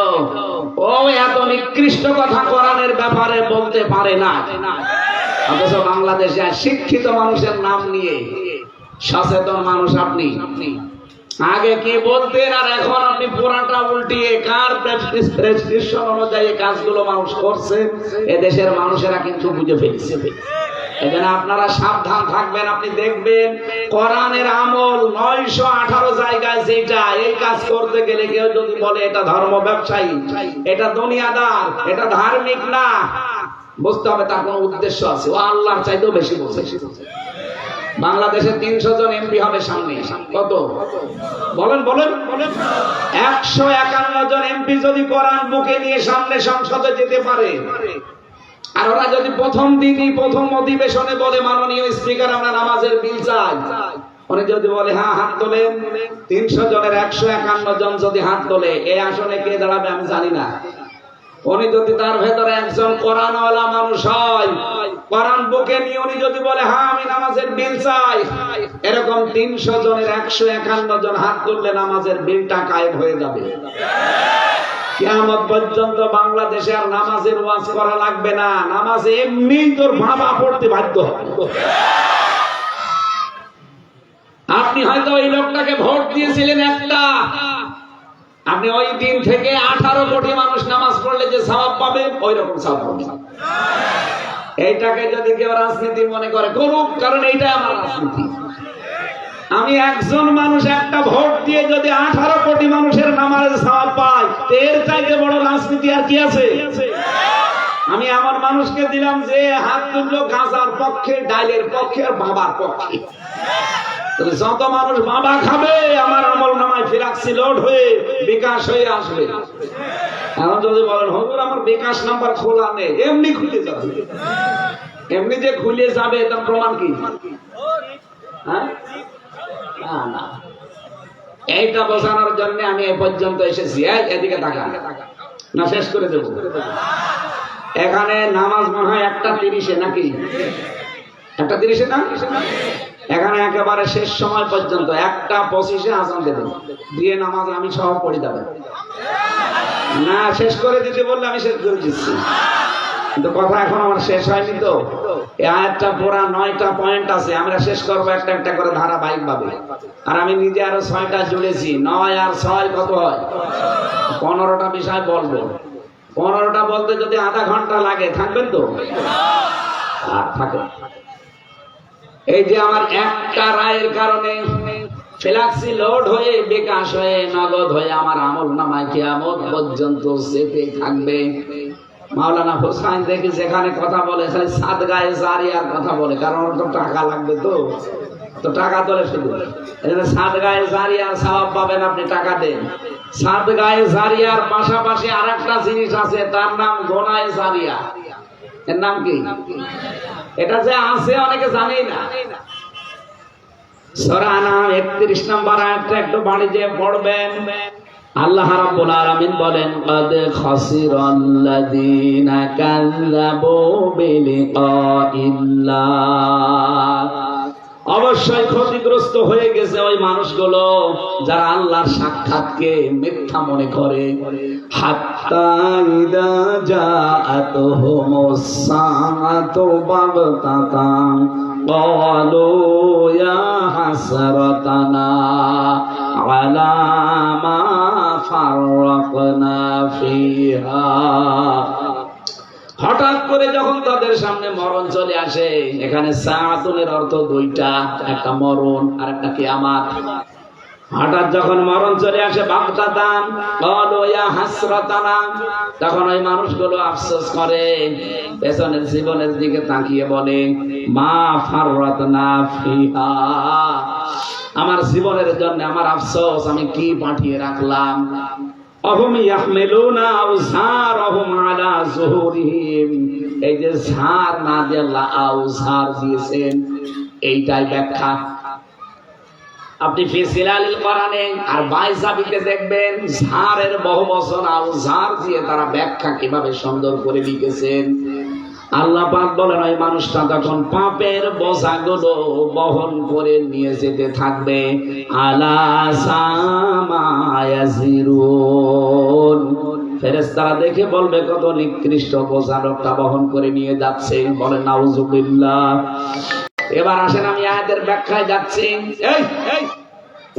ও এত নিকৃষ্ট কথা কোরআনের ব্যাপারে বলতে পারে না। অথচ বাংলাদেশে শিক্ষিত মানুষের নাম নিয়ে সচেতন মানুষ আপনি, আগে কি বলতেন আর এখন আপনি পুরাটা উল্টিয়ে কার প্রেসক্রিপশন অনুযায়ী কাজগুলো মানুষ করছে, এদেশের মানুষেরা কিন্তু বুঝে ফেলছে। এখানে আপনারা সাবধান থাকবেন। আপনি দেখবেন কোরআনের আমল 918 জায়গায় যেটা, এই কাজ করতে গেলে কেউ যদি বলে এটা ধর্ম ব্যবসায়ী, এটা দুনিয়াদার, এটা ধার্মিক না, বুঝতে হবে তার কোনো উদ্দেশ্য আছে। ও আল্লাহর চাইতেও বেশি বলছে। বাংলাদেশে 300 জন এমপি হবে সামনে, কত বলেন বলেন বলেন? 151 জন এমপি যদি কোরআন বুকে নিয়ে সামনে সংসদে যেতে পারে, আর ওরা যদি প্রথম দিনই প্রথম অধিবেশনে বলে মাননীয় স্পিকার আমরা নামাজের বিল চাই, উনি যদি বলে হ্যাঁ হাত তোলেন, 300 জনের 151 জন যদি হাত তোলে, এই আসনে কে দাঁড়াবে আমি জানি না। উনি যদি তার ভেতরে একজন কোরআনওয়ালা মানুষ হয়, কোরআন বুকে নিয়ে উনি যদি বলে হ্যাঁ আমি নামাজের বিল চাই, এরকম 300 জনের 151 জন হাত তুললে নামাজের বিলটা কায়েম হয়ে যাবে। কিয়ামত পর্যন্ত বাংলাদেশে আর নামাজের ওয়াজ করা লাগবে না, নামাজে এমনি তোর বাবা পড়তে বাধ্য হবে। আপনি হয়তো ওই লোকটাকে ভোট দিয়েছিলেন একটা, আপনি ওই দিন থেকে 18 কোটি মানুষ নামাজ পড়লে যে সওয়াব পাবে ওই রকম সওয়াব পাবে। এইটাকে যদি কেউ রাজনীতি মনে করে করুক, কারণ এইটাই আমার রাজনীতি। আমি একজন মানুষ একটা ভোট দিয়ে যদি 18 কোটি মানুষের নামাজের সওয়াব পাই, এর চাইতে বড় রাজনীতি আর কি আছে? আমি আমার মানুষকে দিলাম যে হাত তুললো গাঁজার পক্ষে, ডাইলের পক্ষে আর বাবার পক্ষে। যত মানুষ বাবা খাবে আমার আমল নামায় ফিরাক্সি লোড হয়ে বিকাশ হয়ে আসবে। এখন যদি বলেন হুজুর আমার বিকাশ নাম্বার খোলা নেই, এমনি খুলে যাবে। এমনি যে খুলে যাবে তার প্রমাণ কি? হ্যাঁ, না, এইটা বোঝানোর জন্য আমি এই পর্যন্ত এসেছি। এদিকে তাকান, না শেষ করে দেব। এখানে নামাজ মনে হয় 1:30 নাকি? 1:30 না? এখানে একেবারে শেষ সময় পর্যন্ত 1:25 আজান দেবেন, দিয়ে নামাজ আমি সহ পড়ে যাবে না। শেষ করে দিতে বললে আমি শেষ করে দিচ্ছি, কিন্তু কথা এখন আমার শেষ হয়নি। তো এই আয়াতটা পুরা 9টা পয়েন্ট আছে, আমরা শেষ করবো একটা একটা করে ধারাবাহিক ভাবে। আর আমি নিজে আরো 6টা জুড়েছি, 9 আর 6 কত হয়? 15টা বিষয় বলবো। 15টা বলতে যদি আধা ঘন্টা লাগে, থাকবেন তো? আর থাকে। এই যে আমার একটা রায়ের কারণে ফ্ল্যাক্সি লোড হয়ে বিকাশ হয়ে নগদ হয়ে আমার আমল নামায় কিয়ামত পর্যন্ত চেপে থাকবে। মাওলানা হোসাইন দেখি যেখানে কথা বলে খালি সাদগায়ে জারিয়ার কথা বলে, কারণ ওর তো টাকা লাগবে। তো টাকা তোলে শুধু, এজন্য সাদগায়ে জারিয়ার সওয়াব পাবেন, আপনি টাকা দেন। সাদগায়ে জারিয়ার পাশাপাশি আরেকটা জিনিস আছে, তার নাম গোনায়ে জারিয়া। এর নাম কি? এটা যে আছে অনেকে জানেই না। সূরা আনাম 31 নম্বর আয়াতটা একটু বাড়ি দিয়ে পড়বেন। আল্লাহ রাব্বুল আলামিন বলেন, ক্বাদ খাসিরাল্লাযীনা কাযযাবু বিলিকাইল্লাহ। অবশ্যই ক্ষতিগ্রস্ত হয়ে গেছে ওই মানুষগুলো যারা আল্লাহর সাক্ষাৎকে মিথ্যা মনে করে। হাত্তা ইযা জাআতুহুমুস সাআতু বাগতাতান ক্বালু ইয়া হাসরাতানা আলা মা ফাররাকনা ফিহা। হঠাৎ করে যখন তাদের সামনে মরণ চলে আসে, এখানে সাআতুনের অর্থ দুইটা, একটা মরণ আর একটা কিয়ামত। হঠাৎ যখন মরণ চলে আসে, বাগতাতান ক্বালু ইয়া হাসরাতানা, তখন ওই মানুষগুলো আফসোস করে, পেছনের জীবনের দিকে তাকিয়ে বলে মা ফাররাতনা ফিহা, আমার জীবনের জন্য আমার আফসোস, আমি কি পাঠিয়ে রাখলাম। অহুম ইয়াহমিলুনা আওযারহুম আলা যুহুরিহিম, এই যে ঝাড় না দিয়ে আল্লাহ আওযার দিয়েছেন, এইটাই ব্যাখ্যা। আপনি ফি সিলালিল কোরআনে আর বাইজাবিতে দেখবেন ঝাড়ের বহুবচন আওযার দিয়ে তারা ব্যাখ্যা কিভাবে সুন্দর করে লিখেছেন। আল্লাহ পাক বলেন ওই মানুষটা তখন পাপের বোঝাগুলো বহন করে নিয়ে যেতে থাকবে। আলা সামায়াজিরুন, ফেরেশতারা দেখে বলবে কত নিকৃষ্ট বোঝা লোকটা বহন করে নিয়ে যাচ্ছে। বলেন নাউযুবিল্লাহ। এবার আসেন আমি আয়াতের ব্যাখ্যায় যাচ্ছি। এই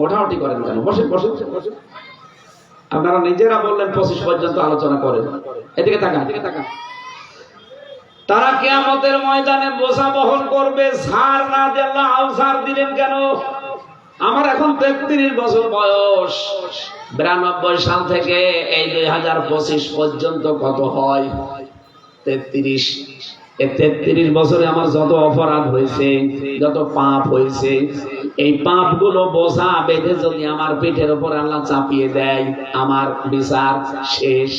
ওঠাউঠি করেন কেন? বসেন বসেন বসেন। আপনারা নিজেরা বললেন 25 পর্যন্ত আলোচনা করেন। এদিকে তাকান, এদিকে তাকান। তারা কিয়ামতের ময়দানে বোঝা বহন করবে, ঝাড় না দিয়ে আল্লাহ আওযার দিলেন কেন? আমার এখন 33 বছর বয়স, 92 সাল থেকে এই 2025 পর্যন্ত কত হয়? 33। এই 33 বছরে আমার যত অপরাধ হয়েছে, যত পাপ হয়েছে, এই পাপগুলো বোঝা বেঁধে যদি আমার পিঠের উপর আল্লাহ চাপিয়ে দেয়, আমার বিচার শেষ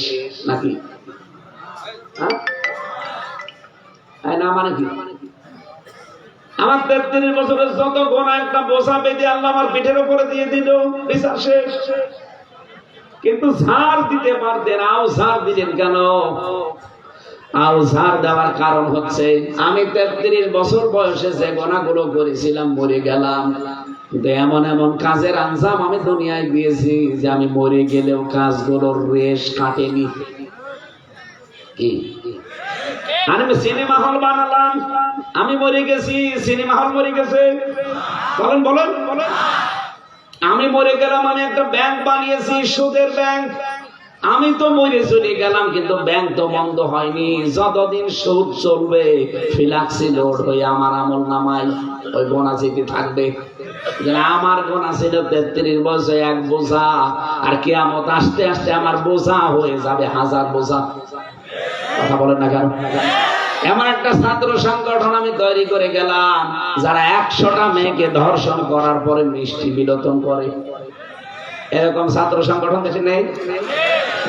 নাকি? না মানে কি? আমার 33 বছরের যত গুনাহ একটা বোঝা বেঁধে আল্লাহ আমার পিঠের উপরে দিয়ে দিল, বিচার শেষ। কিন্তু ঝাড় দিতে পারতেন, আও ঝাড় দিলেন কেন? আও ঝাড় দেওয়ার কারণ হচ্ছে আমি 33 বছর বয়সে যে গুনাহগুলো করেছিলাম মরে গেলাম, কিন্তু এমন এমন কাজের আঞ্জাম আমি দুনিয়ায় দিয়েছি যে আমি মরে গেলেও কাজগুলোর রেশ কাটেনি। কি আমি সিনেমা হল বানালাম, আমি মরে গেছি, সিনেমা হল মরে গেছে? বলেন বলেন বলেন। আমি মরে গেলাম, আমি একটা ব্যাংক বানিয়েছি, সুদের ব্যাংক। আমি তো মরে চলে গেলাম, কিন্তু ব্যাংক তো বন্ধ হয়নি। যতদিন সুদ চলবে ফিলাক্সি লোড হয়ে আমার আমল নামায় ওই গোনা চিঠি থাকবে। আমার গোনা ছিল 33 বছর 1 বোঝা, আর কিয়ামত আসতে আসতে আমার বোঝা হয়ে যাবে 1000 বোঝা। কথা বলেন না কেন? এমন একটা ছাত্র সংগঠন আমি তৈরি করে গেলাম যারা 100টা মেয়েকে ধর্ষণ করার পরে মিষ্টি বিলোপন করে। এরকম ছাত্র সংগঠন দেশে নেই,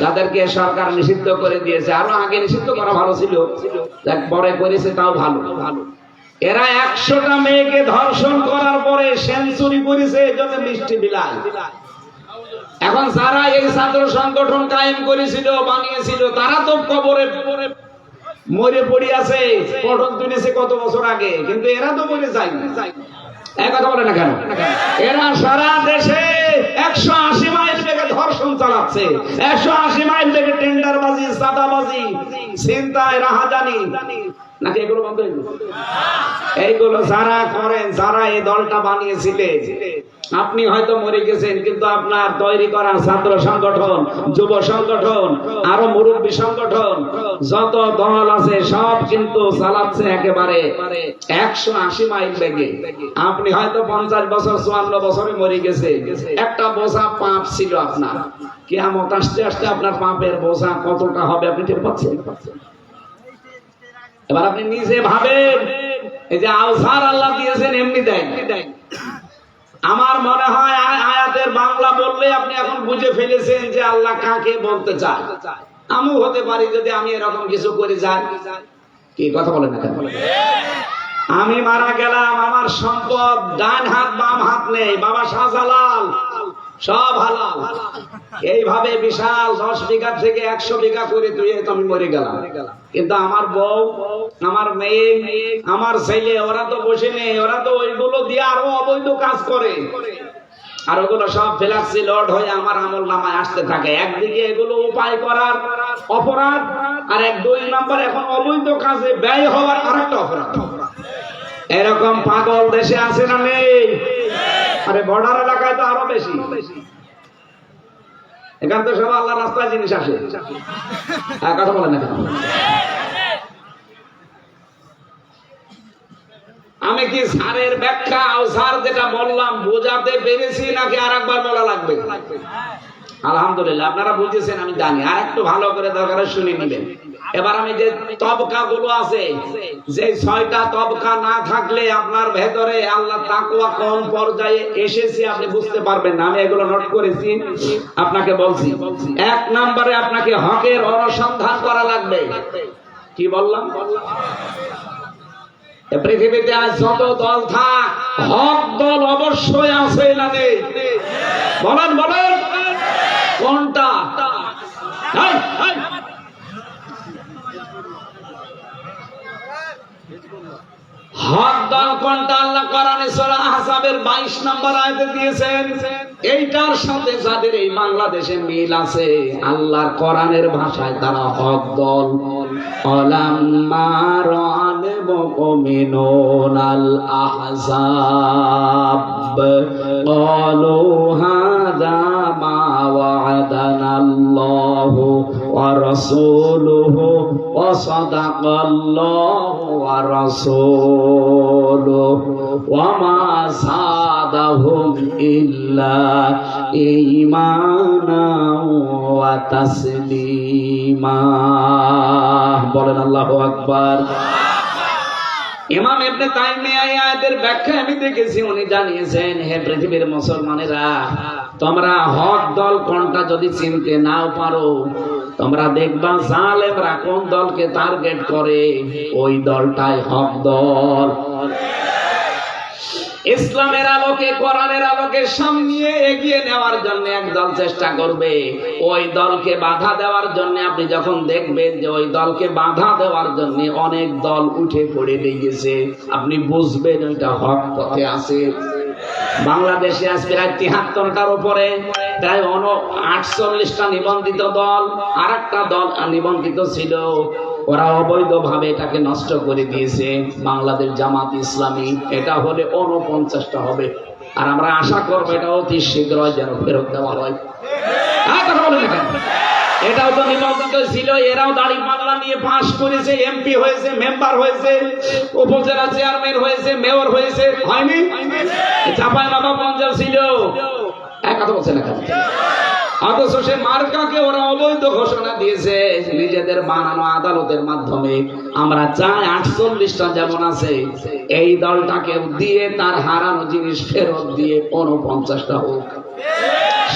যাদেরকে সরকার নিষিদ্ধ করে দিয়েছে। আরো আগে নিষিদ্ধ করা ভালো ছিল, পরে করেছে তাও ভালো। এরা 100টা মেয়েকে ধর্ষণ করার পরে সেঞ্চুরি করেছে, এই জন্য মিষ্টি বিলায়। এখন যারা এই ছাত্র সংগঠন কায়েম করেছিল, বানিয়েছিল, তারা তো কবরে মরে পড়ে আছে, পঠন তুলেছে কত বছর আগে, কিন্তু এরা তো মরে যায়নি। এক কথা বলে না কেন? এরা সারা দেশে 180 মাইল বেগে ধর্ষণ চালাচ্ছে, 180 মাইল বেগে টেন্ডারবাজি, চাঁদাবাজি, ছিনতাই, রাহাজানি। নাকি এগুলো বন্ধ হয়ে গেছে? এইগুলো যারা করেন, যারা এই দলটা বানিয়েছিলেন, আপনি হয়তো মরে গেছেন, কিন্তু আপনার তৈরি করা ছাত্র সংগঠন, যুব সংগঠন, আরো মুরব্বী সংগঠন, যত দল আছে সব কিন্তু চালাচ্ছে একেবারে 180 মাইল বেগে। আপনি হয়তো 50 বছর 54 বছরে মরে গেছে, একটা বোঝা পাপ ছিল আপনার। কিয়ামত আসতে আসতে আপনার পাপের বোঝা কতটা হবে আপনি টের পাচ্ছেন? এবার আপনি নিজে ভাবেন, এই যে আওসার আল্লাহ দিয়েছেন এমনি দেন। আমার মনে হয় আয়াতের বাংলা বললে আপনি এখন বুঝে ফেলেছেন যে আল্লাহ কাকে বলতে চায়। আমিও হতে পারি যদি আমি এরকম কিছু করে যাই। কি কথা বলেন না কেন? আমি মারা গেলাম, আমার সম্পদ ডান হাত বাম হাত নেই, বাবা শাহজালাল সব হালাল। এইভাবে বিশাল 10 বিঘা থেকে 100 বিঘা করে তুই আমি মরে গেলাম, কিন্তু আমার বউ, আমার মেয়ে, আমার ছেলে, ওরা তো বসে নেই, ওরা তো ওইগুলো দিয়ে আরো অবৈধ কাজ করে, আর ওগুলো সব ফ্ল্যাক্সি লোড হয়ে আমার আমল নামায় আসতে থাকে। একদিকে এগুলো উপায় করার অপরাধ, আর 2 নম্বর এখন অবৈধ কাজে ব্যয় হওয়ার আরেকটা অপরাধ। এরকম পাগল দেশে আছে না নেই? আরে বর্ডার এলাকায় তো আরো বেশি। এখান তো সব আল্লাহ রাস্তায় জিনিস আসে। কথা বলেন না কেন? আমি কি স্যারের ব্যাখ্যা স্যার যেটা বললাম বোঝাতে পেরেছি নাকি আর একবার বলা লাগবে? আলহামদুলিল্লাহ আপনারা বুঝেছেন, আমি জানি। আর একটু ভালো করে দরকার শুনে নেবেন। এবার আমি যে তবকা গুলো আছে, যে 6টা তবকা না থাকলে আপনার ভেতরে আল্লাহ তাকওয়া কোন পর্যায়ে এসেছে আপনি বুঝতে পারবেন না। আমি এগুলো নোট করেছি, আপনাকে বলছি। 1 নম্বরে আপনাকে হকের অনুসন্ধান করা লাগবে। কি বললাম? পৃথিবীতে আজ যত দল থাক, হক দল অবশ্যই আছে না নেই? বলেন বলেন কোনটা? হক দল কোনটা? আল্লাহ কোরআনে সূরা আহজাবের 22 নম্বর আয়াতে দিয়েছেন। এইটার সাথে যাদের এই বাংলাদেশে মিল আছে, আল্লাহর কোরআনের ভাষায় তারা হক দল। আলাম্মা রাআল মুমিনুনাল আহজাব ক্বালু হাযা মা ওয়া'দানাল্লাহু ওয়া রাসূলুহু ওয়া সাদাকাল্লাহু ওয়া রাসূলুহু ওয়া মা যাদাহুম ইল্লা ঈমানা ওয়া তাসলিমা। বলেন আল্লাহু আকবার। ইমাম ইবনে তাইমিয়া এই আয়াতের ব্যাখ্যা আমি দেখেছি, উনি জানিয়েছেন, হে পৃথিবীর মুসলমানেরা, তোমরা হক দল কোনটা যদি চিনতে নাও পারো, তোমরা দেখবা জালেমরা কোন দলকে টার্গেট করে, ওই দলটাই হক দল। ইসলামের আলোকে, কোরআনের আলোকে সামনে এগিয়ে নেওয়ার জন্য একদল চেষ্টা করবে। ওই দলকে বাধা দেওয়ার জন্য আপনি যখন দেখবেন যে ওই দলকে বাধা দেওয়ার জন্য অনেক দল উঠে পড়ে লেগেছে, আপনি বুঝবেন ওইটা হক পথে আছে। বাংলাদেশে আজ প্রায় ৭৩টার উপরে প্রায় ৪৮টা নিবন্ধিত দল, আর একটা দল নিবন্ধিত ছিল, ওরা অবৈধভাবে এটাকে নষ্ট করে দিয়েছে। বাংলাদেশ জামাত ইসলামী, এটা হলে ৪৯টা হবে, আর আমরা আশা করবো এটা অতি শীঘ্রই যেন ফেরত দেওয়া হয়। কথা বলে দেখেন, এটাও তো নিবন্ধিত ছিল, এরাও দাড়ি পাল্লা নিয়ে পাস করেছে, এমপি হয়েছে, মেম্বার হয়েছে, উপজেলা চেয়ারম্যান হয়েছে, মেয়র হয়েছে, হয়নি? চাঁপাইনবাবগঞ্জ ছিল, কথা বলছে না কেন? অথচ সে মার্কাকে ওরা অবৈধ ঘোষণা দিয়েছে নিজেদের বানানো আদালতের মাধ্যমে। আমরা চাই ৪৮টা যেমন আছে, এই দলটাকে দিয়ে তার হারানো জিনিস ফেরত দিয়ে ৪৯টা হোক।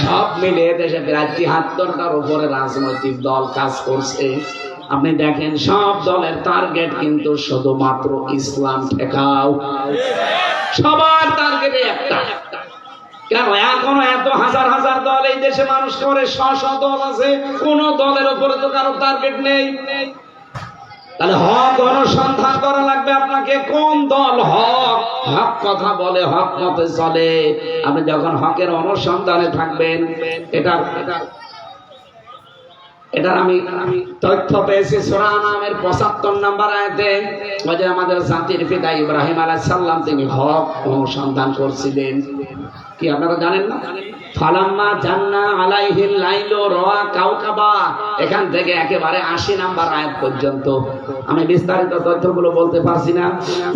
সব মিলে দেশে প্রায় ৭৩টার উপরে রাজনৈতিক দল কাজ করছে। আপনি দেখেন সব দলের টার্গেট কিন্তু শুধুমাত্র ইসলাম ঠেকাও, সবার টার্গেট একটা। কেন এখনো এত হাজার হাজার দল এই দেশে মানুষ করে, শ দল আছে, কোন দলের উপরে তো কারো টার্গেট নেই। তাহলে হক অনুসন্ধান করা লাগবে আপনাকে, কোন দল হক হক কথা বলে, হক মতে চলে। আপনি যখন হকের অনুসন্ধানে থাকবেন, এটার আমি তথ্য পেয়েছি সূরা আনামের ৭৫ নম্বর আয়াতে। ওই যে আমাদের জাতির পিতা ইব্রাহিম আলাইহিস সালাম, তিনি হক অনুসন্ধান করছিলেন। কি আপনারা জানেন না? ফালাম্মা জান্না আলাইহিল লাইলু রাআ কাওকাবা, এখান থেকে একেবারে ৮০ নম্বর আয়াত পর্যন্ত। আমি বিস্তারিত তথ্যগুলো বলতে পারছি না।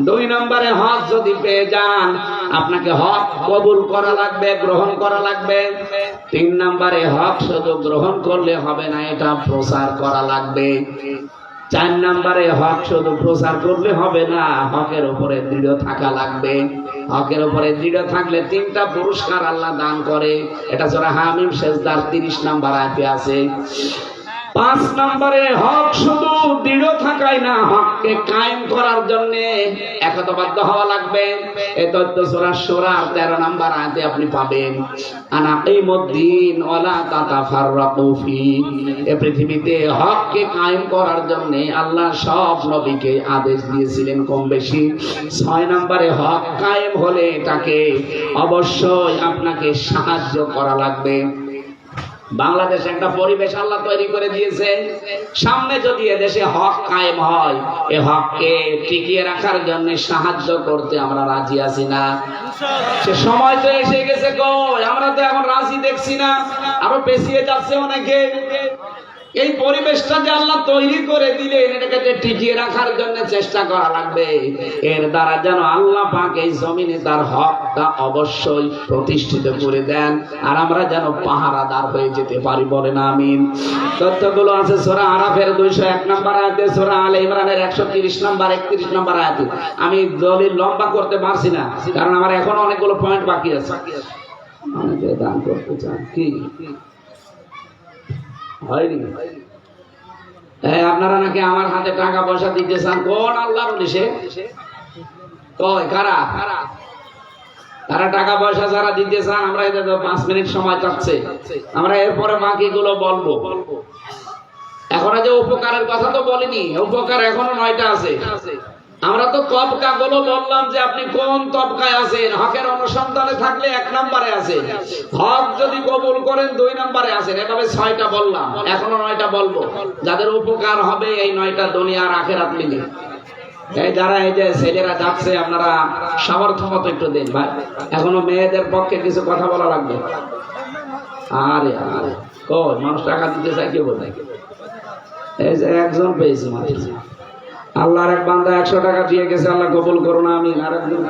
২ নম্বরে হক যদি পেয়ে যান, আপনাকে হক কবুল করা লাগবে, গ্রহণ করা লাগবে। ৩ নম্বরে হক শুধু গ্রহণ করলে হবে না, এটা প্রচার করা লাগবে। ৪ নম্বরে হক শুধু প্রচার করলে হবে না, হকের উপরে দৃঢ় থাকা লাগবে। হকের উপরে দৃঢ় থাকলে ৩টা পুরস্কার আল্লাহ দান করে। এটা সূরা হামিম সেজদার ৩০ নম্বর আয়াতে আছে। ৫ নম্বরে হক শুধু দৃঢ় থাকাই না, হককে কায়েম করার জন্য একতাবদ্ধ হওয়া লাগবে। এই তথ্য সূরা শূরা ১৩ নম্বর আয়াতে আপনি পাবেন। আনাকিমুদ্দিন ওয়ালা তাতাফাররাকু ফি, এই পৃথিবীতে হককে কায়েম করার জন্য আল্লাহ সব নবীকে আদেশ দিয়েছিলেন কম বেশি। ৬ নম্বরে হক কায়েম হলে এটাকে অবশ্যই আপনাকে সাহায্য করা লাগবে। বাংলাদেশে একটা পরিবেশ আল্লাহ তৈরি করে দিয়েছে, সামনে যদি এদেশে হক কায়েম হয়, এই হককে টিকিয়ে রাখার জন্য সাহায্য করতে আমরা রাজি আছি না? সে সময় তো এসে গেছে গো, আমরা তো এখন রাজি দেখছি না, আরো পেছিয়ে যাচ্ছে অনেকে। এই পরিবেশটা যে আল্লাহ তৈরি করে দিলেন, এটাকে টিকিয়ে রাখার জন্য চেষ্টা করা লাগবে। এর দ্বারা যেন আল্লাহ পাক এই জমিনে তার হকটা অবশ্যই প্রতিষ্ঠিত করে দেন, আর আমরা যেন পাহারাদার হয়ে যেতে পারি, বলেন আমিন। তথ্যগুলো আছে সূরা আরাফের ২০১ নম্বর আয়াতে, সূরা আলে ইমরানের ১৩০ নম্বর ৩১ নম্বর আয়াতে। আমি দলিল লম্বা করতে পারছি না, কারণ আমার এখন অনেকগুলো পয়েন্ট বাকি আছে। অনেকে দান করতে চান, কি হয়নি? আপনারা নাকি আমার হাতে টাকা পয়সা দিতে চান, কোন আল্লাহর উদ্দেশ্যে? কারা তারা টাকা পয়সা যারা দিতে চান, আমরা এদের ৫ মিনিট সময় চাচ্ছে, আমরা এরপরে বাকিগুলো বলবো। এখন যে উপকারের কথা তো বলিনি, উপকার এখনো ৯টা আছে। আমরা তো তবকা গুলো বললাম যে আপনি কোন তবকায় আছেন। হকের অনুসন্ধানে থাকলে ১ নম্বরে আছেন, হক যদি কবুল করেন ২ নম্বরে আছেন। এভাবে ৬টা বললাম, এখনো ৯টা বলবো, যাদের উপকার হবে এই ৯টা দুনিয়া আর আখিরাত মিলে। এই যারা এই যে ছেলেরা যাচ্ছে, আপনারা সামর্থ্য মতো একটু দেন ভাই, এখনো মেয়েদের পক্ষে কিছু কথা বলা লাগবে। আরে আরে কই মানুষ টাকা দিতে চাই, কে বলে? এই যে একজন পেয়েছি মাত্র, আল্লাহর এক বান্দা ১০০ টাকা দিয়ে গেছে, আল্লাহ কবুল করুন আমিন। আরেকজন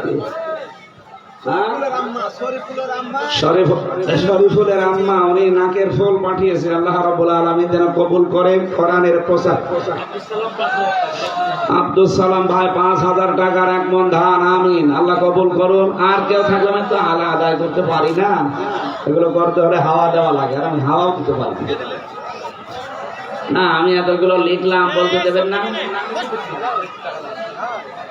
শরীফুলের আম্মা, উনি নাকের ফুল পাঠিয়েছে, আল্লাহ রাব্বুল আলামিন যেন কবুল করেন কোরআনের প্রচার। আব্দুল সালাম ভাই ৫০০০ টাকার ১ মণ ধান, আমিন, আল্লাহ কবুল করুন। আর কেউ থাকলে আমি তো আলা আদায় করতে পারি না, এগুলো করতে হলে হাওয়া দেওয়া লাগে, আর আমি হাওয়াও দিতে পারি না। আমি এতগুলো লিখলাম, বলতে দেবেন না?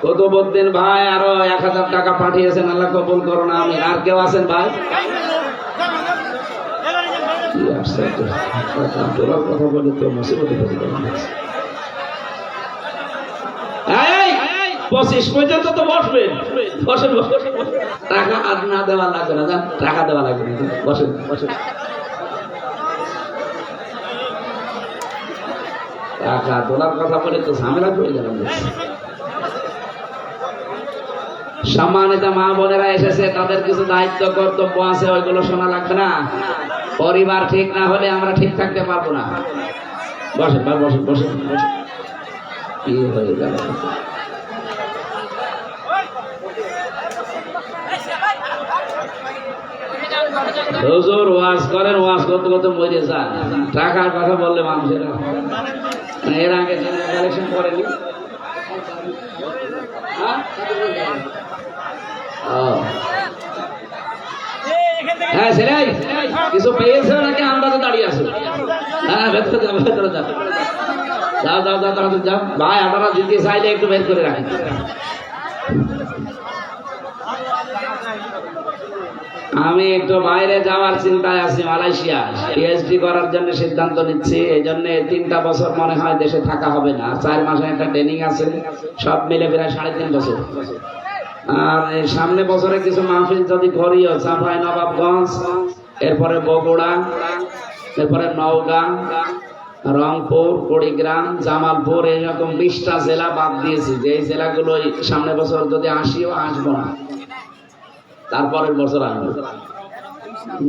কুতুবউদ্দিন ভাই আরো 1000 টাকা পাঠিয়েছেন, আল্লাহ কবুল করুন আমিন। আর কেউ আছেন ভাই? কথা বলে তো মুসিবতে পড়ে গেলাম। 25 পর্যন্ত তো বসবেন, বসেন বসেন। টাকা আর না দেওয়া লাগবে না, জান, টাকা দেওয়া লাগবে না, বসেন বসেন। টাকা তোলার কথা বলে তো ঝামেলা করে গেলাম। সম্মানিত মা বোনেরা এসেছে, তাদের কিছু দায়িত্ব কর্তব্য আছে, ওইগুলো শোনা লাগবে না। পরিবার ঠিক না হলে আমরা ঠিক থাকতে পারবো না। বসেন বসেন বসেন বসেন। কি হয়ে গেল? হুজুর ওয়াজ করেন, ওয়াজ করতে করতে মরে যান। টাকার কথা বললে মানুষেরা এর আগে কালেকশন করেনি। হ্যাঁ সেটাই, কিছু পেয়েছে নাকি আমরা তো দাঁড়িয়ে আছি? হ্যাঁ ভেতরে যাও, ভেতরে যাও, যাও যাও যাও যাও যাও। ভাই আপনারা দিতে চাইলে একটু বের করে রাখেন। আমি একটু বাইরে যাওয়ার চিন্তায় আছি, মালয়েশিয়া পিএইচডি করার জন্য সিদ্ধান্ত নিচ্ছি। এই জন্য 3টা বছর মনে হয় দেশে থাকা হবে না, 4 মাসে একটা ট্রেনিং আছে, সব মিলে প্রায় 3.5 বছর। আর এই সামনে বছরে কিছু মাহফিল যদি করিও, চাঁপাই নবাবগঞ্জ, এরপরে বগুড়া, এরপরে নওগাঁ, রংপুর, কুড়িগ্রাম, জামালপুর, এইরকম 20টা জেলা বাদ দিয়েছি। যে এই জেলাগুলো সামনে বছর যদি আসিও আসবো না, তারপরের বছর আসবো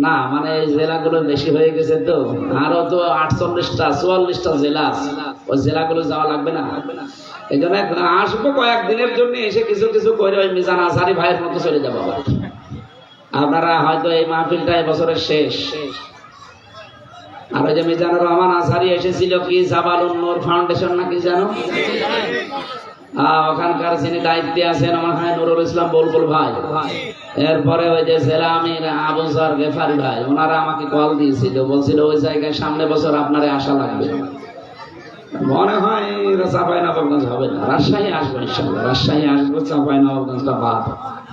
না। মানে এই জেলাগুলো বেশি হয়ে গেছে তো, আরো তো 48টা 44টা জেলা আছে, ওই জেলাগুলো যাওয়া লাগবে না। এই জন্য আসবো কয়েকদিনের জন্য, এসে কিছু কিছু করে ওই মিজান আজহারি ভাইয়ের মতো চলে যাবো। আপনারা হয়তো এই মাহফিলটা এবছরের শেষ। আর ওই যে মিজানুর রহমান আজহারি এসেছিল কি জাবালুন নূর ফাউন্ডেশন নাকি জানো, ওখানকার যিনি দায়িত্বে আছেন আমার হয় নুরুল ইসলাম বুলবুল ভাই, এরপরে ওই যে জেলা আমির আবু যর গেফারি ভাই, ওনারা আমাকে কল দিয়েছিল, বলছিল ওই জায়গায় সামনে বছর আপনারে আসা লাগবে। মনে হয় চাঁপাইনবাবগঞ্জ হবে না, রাজশাহী আসবো ইনশাআল্লাহ, রাজশাহী আসবো, চাঁপাইনবাবগঞ্জটা বাদ।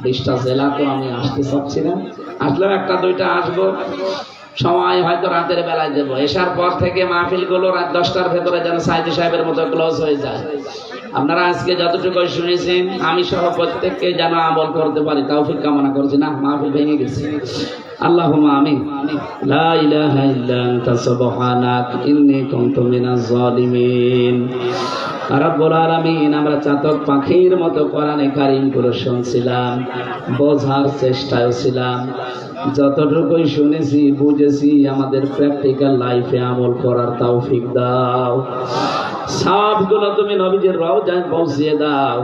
20টা জেলা তো আমি আসতে চাচ্ছি না, আসলেও 1টা 2টা আসবো। সময় হয়তো রাতের বেলায় দেবো, এসার পর থেকে মাহফিল গুলো রাত 10টার ভেতরে যেন সাইদি সাহেবের মতো ক্লোজ হয়ে যায়। আপনারা আজকে যতটুকু শুনেছেন আমি সহ প্রত্যেককে যেন আমল করতে পারি তৌফিক কামনা করছি। না মাহফিল ভেঙে গেছে, আল্লাহুম্মা আমিন। লা ইলাহা ইল্লা আনতা সুবহানাক ইন্নী কুনতু মিনাজ জালিমিন। রব্বুল আলামিন, আমরা চাতক পাখির মতো কোরআনে কারীম গুলো শুনছিলাম, বোঝার চেষ্টায় ছিলাম, যতটুকুই শুনেছি বুঝেছি, আমাদের প্র্যাকটিক্যাল লাইফে আমল করার তৌফিক দাও। সবগুলো তুমি নবীজির রওজায় পৌঁছিয়ে দাও।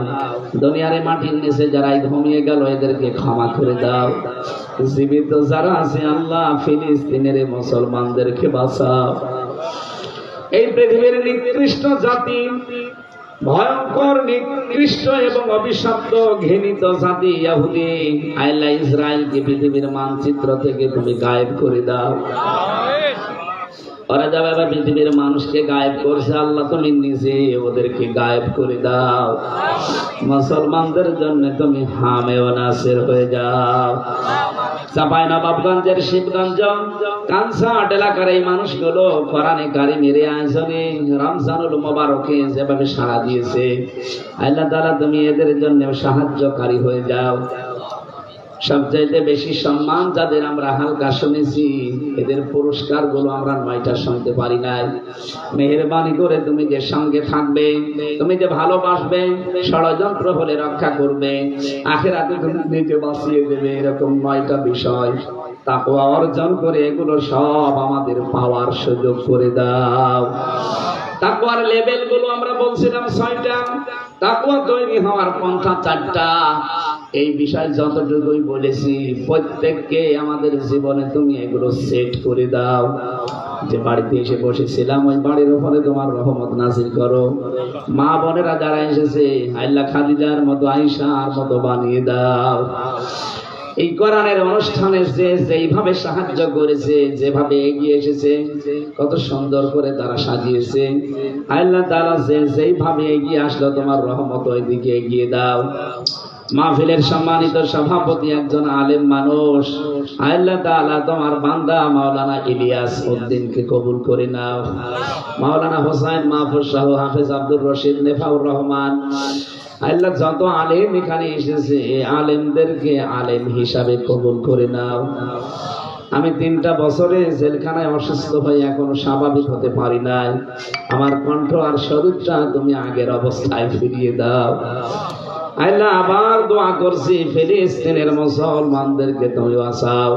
দুনিয়ার মাটির নিচে যারা ঘুমিয়ে গেল এদেরকে ক্ষমা করে দাও। জীবিত যারা আছে আল্লাহ ফিলিস্তিনের মুসলমানদেরকে বাঁচাও। এই পৃথিবীর নিকৃষ্ট জাতি, ভয়ঙ্কর নিকৃষ্ট এবং অভিশপ্ত ঘৃণিত জাতি ইহুদি, আল্লাহ ইসরায়েলকে পৃথিবীর মানচিত্র থেকে তুমি গায়েব করে দাও। ওরা যাবে পৃথিবীর মানুষকে গায়েব করছে, আল্লাহ তুমি নিজে ওদেরকে গায়েব করে দাও। মুসলমানদের জন্য তুমি হামে ও নাসির হয়ে যাও। চাঁপাইনবাবগঞ্জের শিবগঞ্জ, কানসাট এলাকার এই মানুষগুলো কোরআনে কারীমের আয়োজনে রমজানুল মুবারকে যেভাবে সাড়া দিয়েছে, আল্লাহ তাআলা তুমি এদের জন্য সাহায্যকারী হয়ে যাও। সবচাইতে বেশি সম্মান যাদের আমরা হালকা শুনেছি, এদের পুরস্কার গুলো আমরা 9টা শুনতে পারি নাই। মেহেরবানি করে তুমি যে সঙ্গে থাকবে, তুমি যে ভালোবাসবে, ষড়যন্ত্র হলে রক্ষা করবে, আখিরাতে তুমি নিজে বাঁচিয়ে দেবে, এরকম 9টা বিষয় তাকওয়া অর্জন করে এগুলো সব আমাদের পাওয়ার সুযোগ করে দাও। তাকওয়ার লেভেল গুলো আমরা বলছিলাম 6টা, তাকওয়া তৈরি হওয়ার পন্থা 4টা। এই বিষয় যতটুকুই বলেছি প্রত্যেককে আমাদের জীবনে তুমি এগুলো সেট করে দাও। যে বাড়িতে এসে বসেছিলাম ওই বাড়ির উপরে তোমার রহমত নাজিল করো। মা বোনেরা যারা এসেছে আল্লাহ খাদিজার মতো, আয়েশার মতো বানিয়ে দাও। এই কোরআনের অনুষ্ঠানে যে যেইভাবে সাহায্য করেছে, যেভাবে এগিয়ে এসেছে, কত সুন্দর করে তারা সাজিয়েছে। আল্লাহ তাআলা যে যেইভাবে এগিয়ে আসলো, তোমার রহমত ওইদিকে এগিয়ে দাও। মাহফিলের সম্মানিত সভাপতি একজন আলেম মানুষ, আল্লাহ তাআলা তোমার বান্দা মাওলানা ইলিয়াস উদ্দিনকে কবুল করে নাও। মাওলানা হোসাইন মাহফুজ সহ হাফেজ আব্দুর রশিদ, নেফাউর রহমান, আল্লাহ যত আলেম এখানে এসেছে আলেমদেরকে আলেম হিসাবে কবুল করে নাও। আমি 3টা বছরে জেলখানায় অসুস্থ হয়ে এখনো স্বাভাবিক হতে পারি নাই। আমার কণ্ঠ আর শরীরটা তুমি আগের অবস্থায় ফিরিয়ে দাও। আল্লাহ আবার দোয়া করছি, ফিলিস্তিনের মুসলমানদেরকে তুমি বাঁচাও,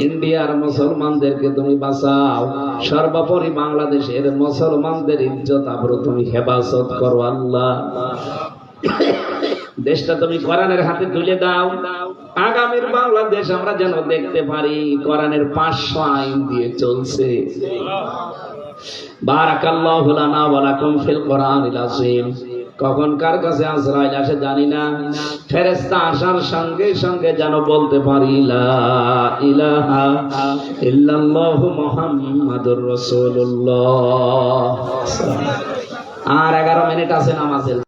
ইন্ডিয়ার মুসলমানদেরকে তুমি বাঁচাও, সর্বোপরি বাংলাদেশের মুসলমানদের ইজ্জত আবরু তুমি হেফাজত করো। আল্লাহ দেশটা তুমি কোরআনের হাতে তুলে দাও। আগামীর বাংলাদেশ আমরা যেন দেখতে পারি কোরআনের 500 আইন দিয়ে চলছে। বারাকাল্লাহু লানা ওয়া লাকুম ফিল কোরআনিল আযীম। কখন কার কাছে আজরাইল আসে জানি না, ফেরেশতা আসার সঙ্গে সঙ্গে যেন বলতে পারি লা ইলাহা ইল্লাল্লাহু মুহাম্মাদুর রাসূলুল্লাহ। আর 11 মিনিট আছে নামাজের।